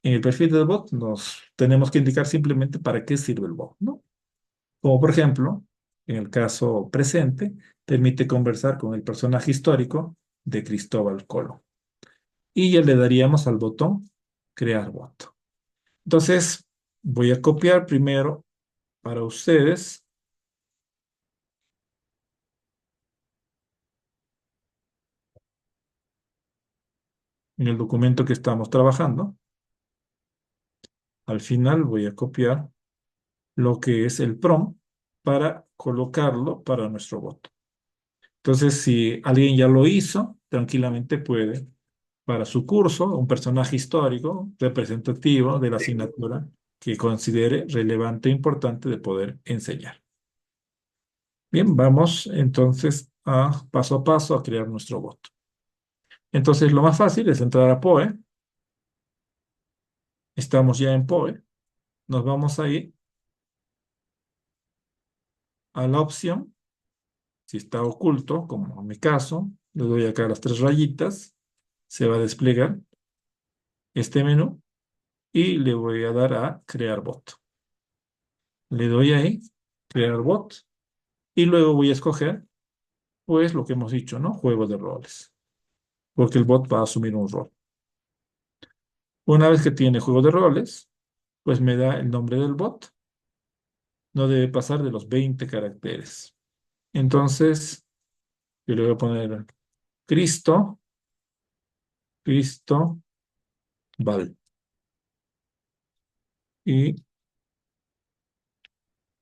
En el perfil del bot nos tenemos que indicar simplemente para qué sirve el bot, ¿no? Como por ejemplo, en el caso presente, permite conversar con el personaje histórico de Cristóbal Colón. Y ya le daríamos al botón crear bot. Entonces, voy a copiar primero para ustedes en el documento que estamos trabajando. Al final voy a copiar lo que es el prompt para colocarlo para nuestro bot. Entonces, si alguien ya lo hizo, tranquilamente puede, para su curso, un personaje histórico representativo de la asignatura que considere relevante e importante de poder enseñar. Bien, vamos entonces a paso a crear nuestro bot. Entonces, lo más fácil es entrar a POE. Estamos ya en POE. Nos vamos a ir a la opción, si está oculto, como en mi caso, le doy acá las tres rayitas, se va a desplegar este menú y le voy a dar a crear bot. Le doy ahí, crear bot, y luego voy a escoger, pues, lo que hemos dicho, ¿no? Juego de roles, porque el bot va a asumir un rol. Una vez que tiene juego de roles, pues me da el nombre del bot. No debe pasar de los 20 caracteres. Entonces, yo le voy a poner Cristo, Val. Y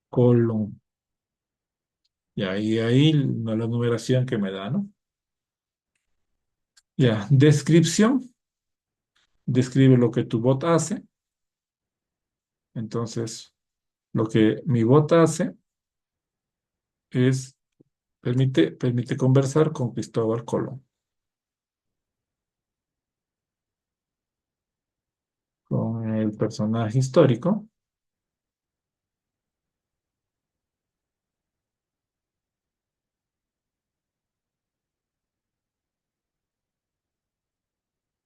Colón. Y ahí la numeración que me da, ¿no? Ya, descripción. Describe lo que tu bot hace. Entonces, lo que mi bot hace es, permite conversar con Cristóbal Colón, con el personaje histórico,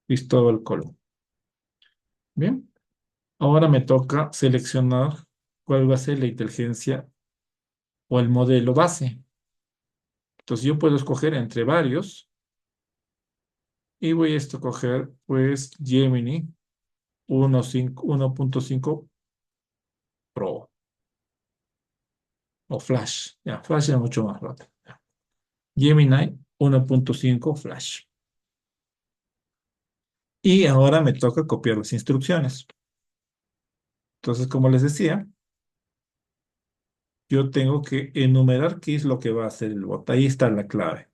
Cristóbal Colón. Bien, ahora me toca seleccionar cuál va a ser la inteligencia o el modelo base. Entonces yo puedo escoger entre varios y voy a escoger pues Gemini 1.5 Pro o Flash. Ya, Flash es mucho más rápido. Gemini 1.5 Flash. Y ahora me toca copiar las instrucciones. Entonces, como les decía, yo tengo que enumerar qué es lo que va a hacer el bot. Ahí está la clave.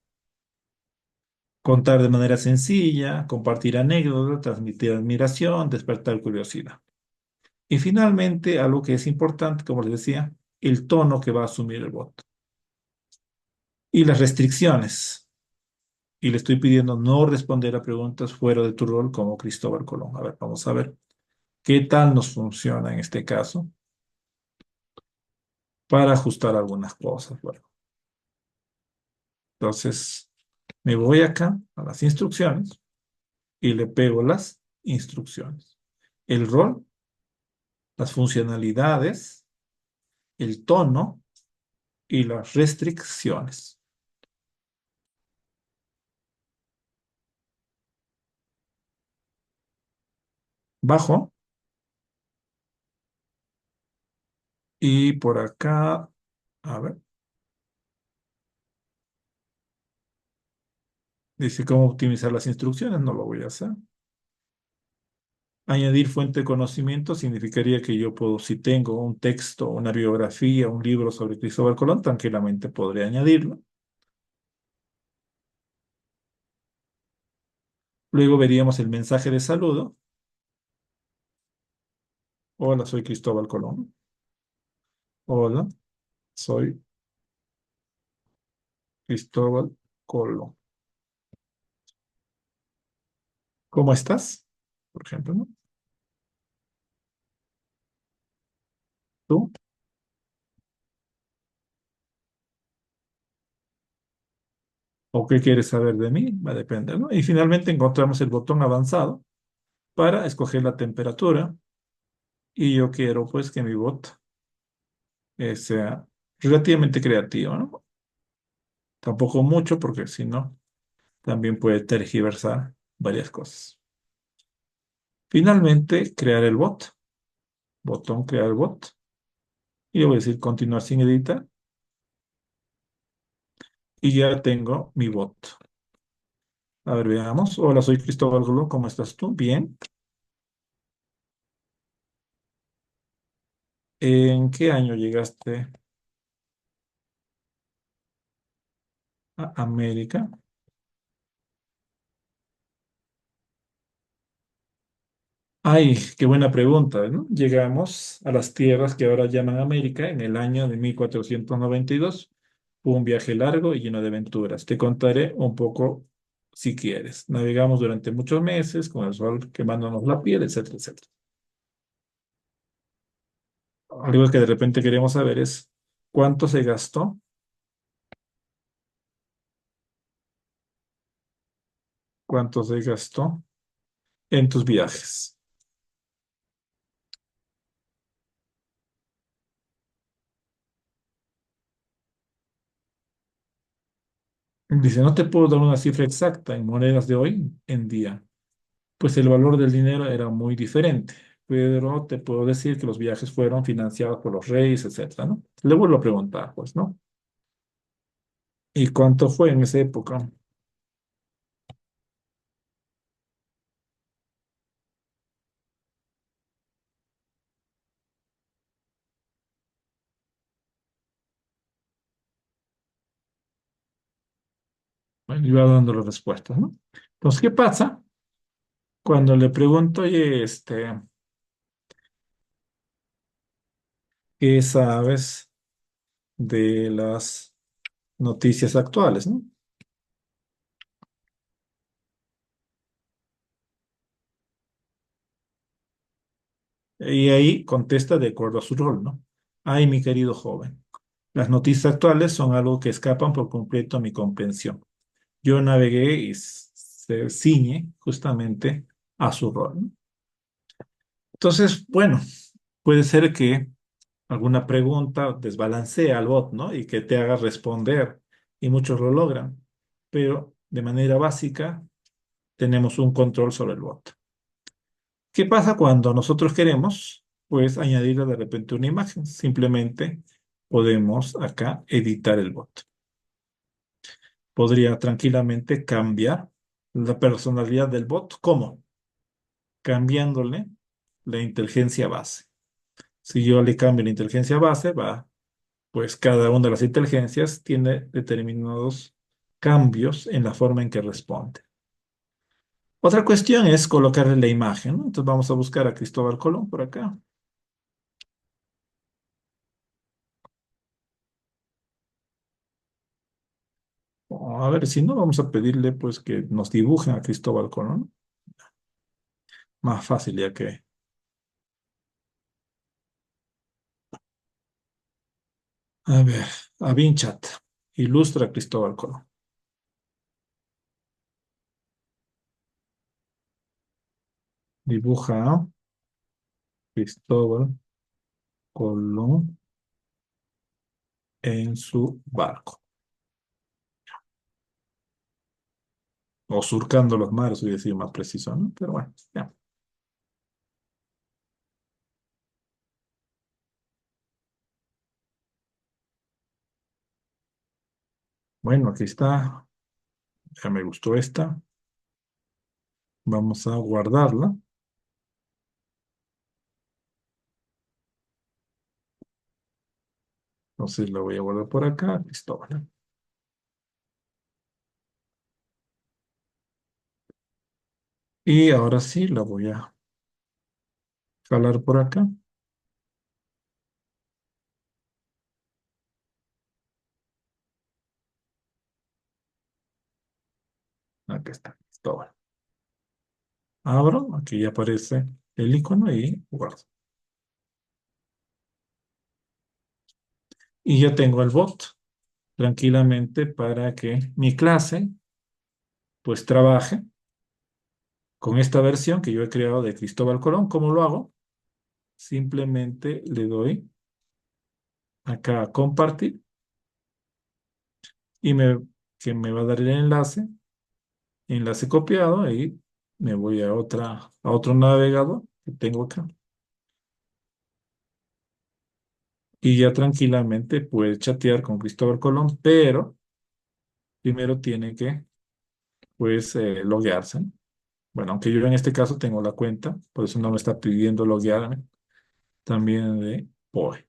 Contar de manera sencilla, compartir anécdotas, transmitir admiración, despertar curiosidad. Y finalmente, algo que es importante, como les decía, el tono que va a asumir el bot. Y las restricciones. Y le estoy pidiendo no responder a preguntas fuera de tu rol como Cristóbal Colón. A ver, vamos a ver qué tal nos funciona en este caso para ajustar algunas cosas. Bueno, entonces me voy acá a las instrucciones y le pego las instrucciones. El rol, las funcionalidades, el tono y las restricciones. Bajo y por acá, a ver, dice cómo optimizar las instrucciones, no lo voy a hacer. Añadir fuente de conocimiento significaría que yo puedo, si tengo un texto, una biografía, un libro sobre Cristóbal Colón, tranquilamente podría añadirlo. Luego veríamos el mensaje de saludo. Hola, soy Cristóbal Colón. Hola, soy Cristóbal Colón. ¿Cómo estás? Por ejemplo, ¿no? ¿Tú? ¿O qué quieres saber de mí? Va a depender, ¿no? Y finalmente encontramos el botón avanzado para escoger la temperatura. Y yo quiero, pues, que mi bot sea relativamente creativo, ¿no? Tampoco mucho, porque si no, también puede tergiversar varias cosas. Finalmente, crear el bot. Botón crear bot. Y le voy a decir continuar sin editar. Y ya tengo mi bot. A ver, veamos. Hola, soy Cristóbal Colón. ¿Cómo estás tú? Bien. ¿En qué año llegaste a América? Ay, qué buena pregunta, ¿no? Llegamos a las tierras que ahora llaman América en el año de 1492. Fue un viaje largo y lleno de aventuras. Te contaré un poco si quieres. Navegamos durante muchos meses con el sol quemándonos la piel, etcétera, etcétera. Algo que de repente queremos saber es cuánto se gastó, cuánto se gastó en tus viajes. Dice, no te puedo dar una cifra exacta en monedas de hoy en día, pues el valor del dinero era muy diferente, pero te puedo decir que los viajes fueron financiados por los reyes, etcétera, ¿no? Le vuelvo a preguntar, pues, ¿no? ¿Y cuánto fue en esa época? Bueno, iba dando las respuestas, ¿no? Entonces, ¿qué pasa cuando le pregunto, oye, qué sabes de las noticias actuales, ¿no? Y ahí contesta de acuerdo a su rol, ¿no? Ay, mi querido joven, las noticias actuales son algo que escapan por completo a mi comprensión. Yo navegué y se ciñe justamente a su rol, ¿no? Entonces, bueno, puede ser que alguna pregunta desbalancea al bot, ¿no? Y que te haga responder, y muchos lo logran, pero de manera básica tenemos un control sobre el bot. ¿Qué pasa cuando nosotros queremos, pues, añadirle de repente una imagen? Simplemente podemos acá editar el bot. Podría tranquilamente cambiar la personalidad del bot. ¿Cómo? Cambiándole la inteligencia base. Si yo le cambio la inteligencia base, va, pues cada una de las inteligencias tiene determinados cambios en la forma en que responde. Otra cuestión es colocarle la imagen, ¿no? Entonces vamos a buscar a Cristóbal Colón por acá. O, a ver, si no, vamos a pedirle pues que nos dibujen a Cristóbal Colón. Más fácil ya que... A ver, a Vinchat. Ilustra a Cristóbal Colón. Dibuja a Cristóbal Colón en su barco. O surcando los mares, voy a decir más preciso, ¿no? Pero bueno, ya. Bueno, aquí está. Ya me gustó esta. Vamos a guardarla. Entonces la voy a guardar por acá, Cristóbal. Y ahora sí la voy a jalar por acá. Aquí está, Cristóbal. Abro, aquí ya aparece el icono y guardo. Y ya tengo el bot tranquilamente para que mi clase pues trabaje con esta versión que yo he creado de Cristóbal Colón. ¿Cómo lo hago? Simplemente le doy acá a compartir y que me va a dar el enlace copiado y me voy a otro navegador que tengo acá. Y ya tranquilamente puede chatear con Cristóbal Colón, pero primero tiene que pues loguearse, ¿no? Bueno, aunque yo en este caso tengo la cuenta, por eso no me está pidiendo loguearme, también de POE.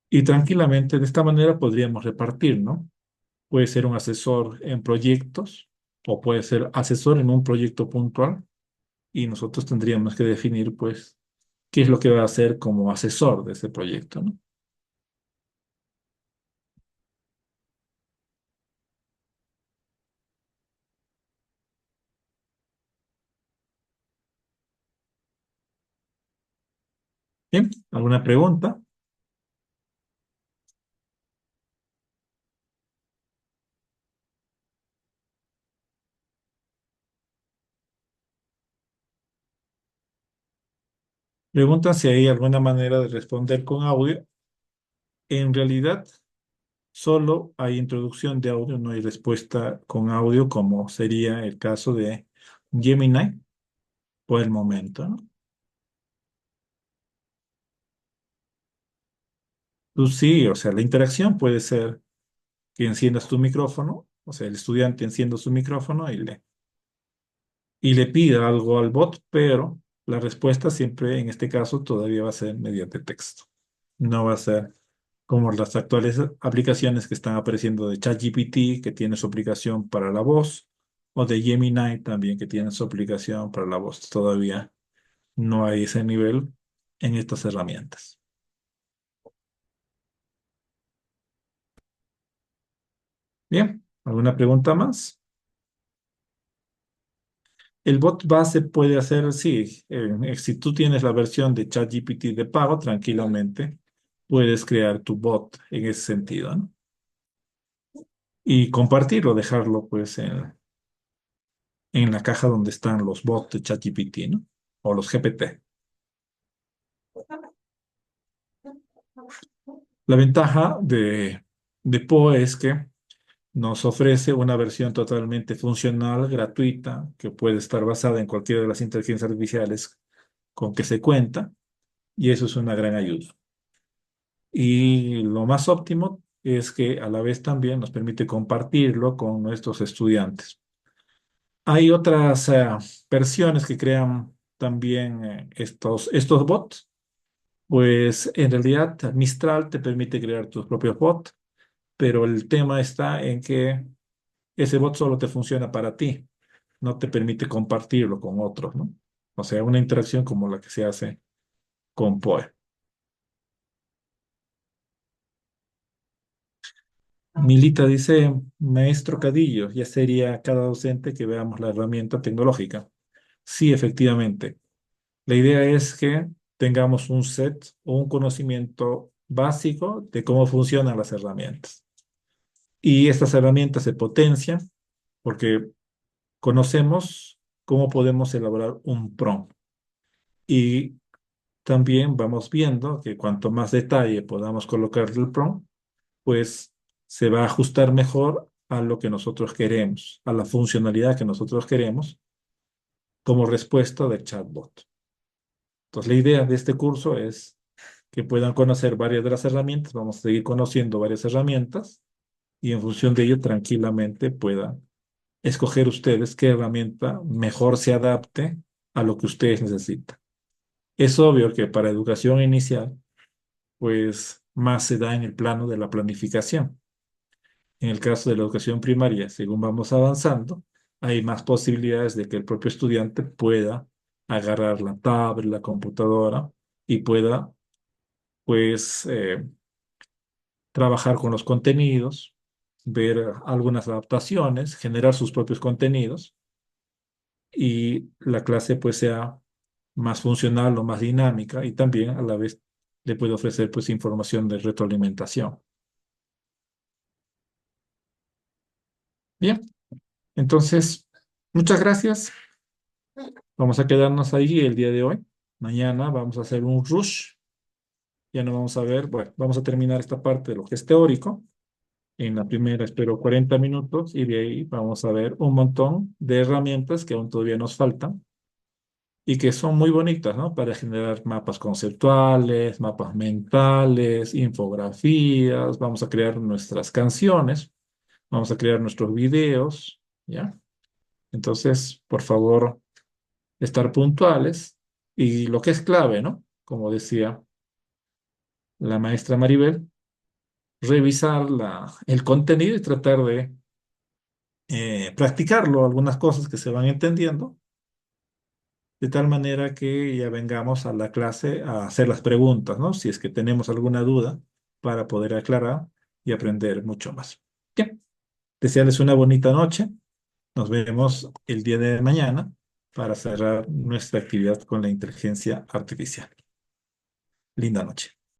Y tranquilamente de esta manera podríamos repartir, ¿no? Puede ser un asesor en proyectos o puede ser asesor en un proyecto puntual y nosotros tendríamos que definir, pues, qué es lo que va a hacer como asesor de ese proyecto, ¿no? Bien, ¿alguna pregunta? Preguntan si hay alguna manera de responder con audio. En realidad, solo hay introducción de audio, no hay respuesta con audio, como sería el caso de Gemini por el momento, ¿no? Tú sí, o sea, la interacción puede ser que enciendas tu micrófono, o sea, el estudiante encienda su micrófono y le pida algo al bot, pero la respuesta siempre, en este caso, todavía va a ser mediante texto. No va a ser como las actuales aplicaciones que están apareciendo de ChatGPT, que tiene su aplicación para la voz, o de Gemini también, que tiene su aplicación para la voz. Todavía no hay ese nivel en estas herramientas. Bien, ¿alguna pregunta más? El bot base puede hacer, sí, si tú tienes la versión de ChatGPT de pago, tranquilamente puedes crear tu bot en ese sentido, ¿no? Y compartirlo, dejarlo pues en la caja donde están los bots de ChatGPT, ¿no? O los GPT. La ventaja de Poe es que nos ofrece una versión totalmente funcional, gratuita, que puede estar basada en cualquiera de las inteligencias artificiales con que se cuenta, y eso es una gran ayuda. Y lo más óptimo es que a la vez también nos permite compartirlo con nuestros estudiantes. Hay otras versiones que crean también estos bots. Pues en realidad Mistral te permite crear tus propios bots, pero el tema está en que ese bot solo te funciona para ti, no te permite compartirlo con otros, ¿no? O sea, una interacción como la que se hace con Poe. Milita dice, maestro Cadillo, ya sería cada docente que veamos la herramienta tecnológica. Sí, efectivamente. La idea es que tengamos un set o un conocimiento básico de cómo funcionan las herramientas. Y estas herramientas se potencian porque conocemos cómo podemos elaborar un prompt. Y también vamos viendo que cuanto más detalle podamos colocar el prompt, pues se va a ajustar mejor a lo que nosotros queremos, a la funcionalidad que nosotros queremos como respuesta del chatbot. Entonces, la idea de este curso es que puedan conocer varias de las herramientas, vamos a seguir conociendo varias herramientas y en función de ello tranquilamente puedan escoger ustedes qué herramienta mejor se adapte a lo que ustedes necesitan. Es obvio que para educación inicial, pues más se da en el plano de la planificación. En el caso de la educación primaria, según vamos avanzando, hay más posibilidades de que el propio estudiante pueda agarrar la tablet, la computadora y pueda, pues, trabajar con los contenidos, ver algunas adaptaciones, generar sus propios contenidos y la clase, pues, sea más funcional o más dinámica y también a la vez le puede ofrecer, pues, información de retroalimentación. Bien, entonces, muchas gracias. Vamos a quedarnos ahí el día de hoy. Mañana vamos a hacer un rush. Ya no vamos a ver, bueno, vamos a terminar esta parte de lo que es teórico. En la primera espero 40 minutos y de ahí vamos a ver un montón de herramientas que aún todavía nos faltan y que son muy bonitas, ¿no? Para generar mapas conceptuales, mapas mentales, infografías. Vamos a crear nuestras canciones, vamos a crear nuestros videos, ¿ya? Entonces, por favor, estar puntuales y lo que es clave, ¿no? Como decía la maestra Maribel, revisar el contenido y tratar de practicarlo, algunas cosas que se van entendiendo, de tal manera que ya vengamos a la clase a hacer las preguntas, ¿no? Si es que tenemos alguna duda para poder aclarar y aprender mucho más. Bien, desearles una bonita noche. Nos vemos el día de mañana para cerrar nuestra actividad con la inteligencia artificial. Linda noche.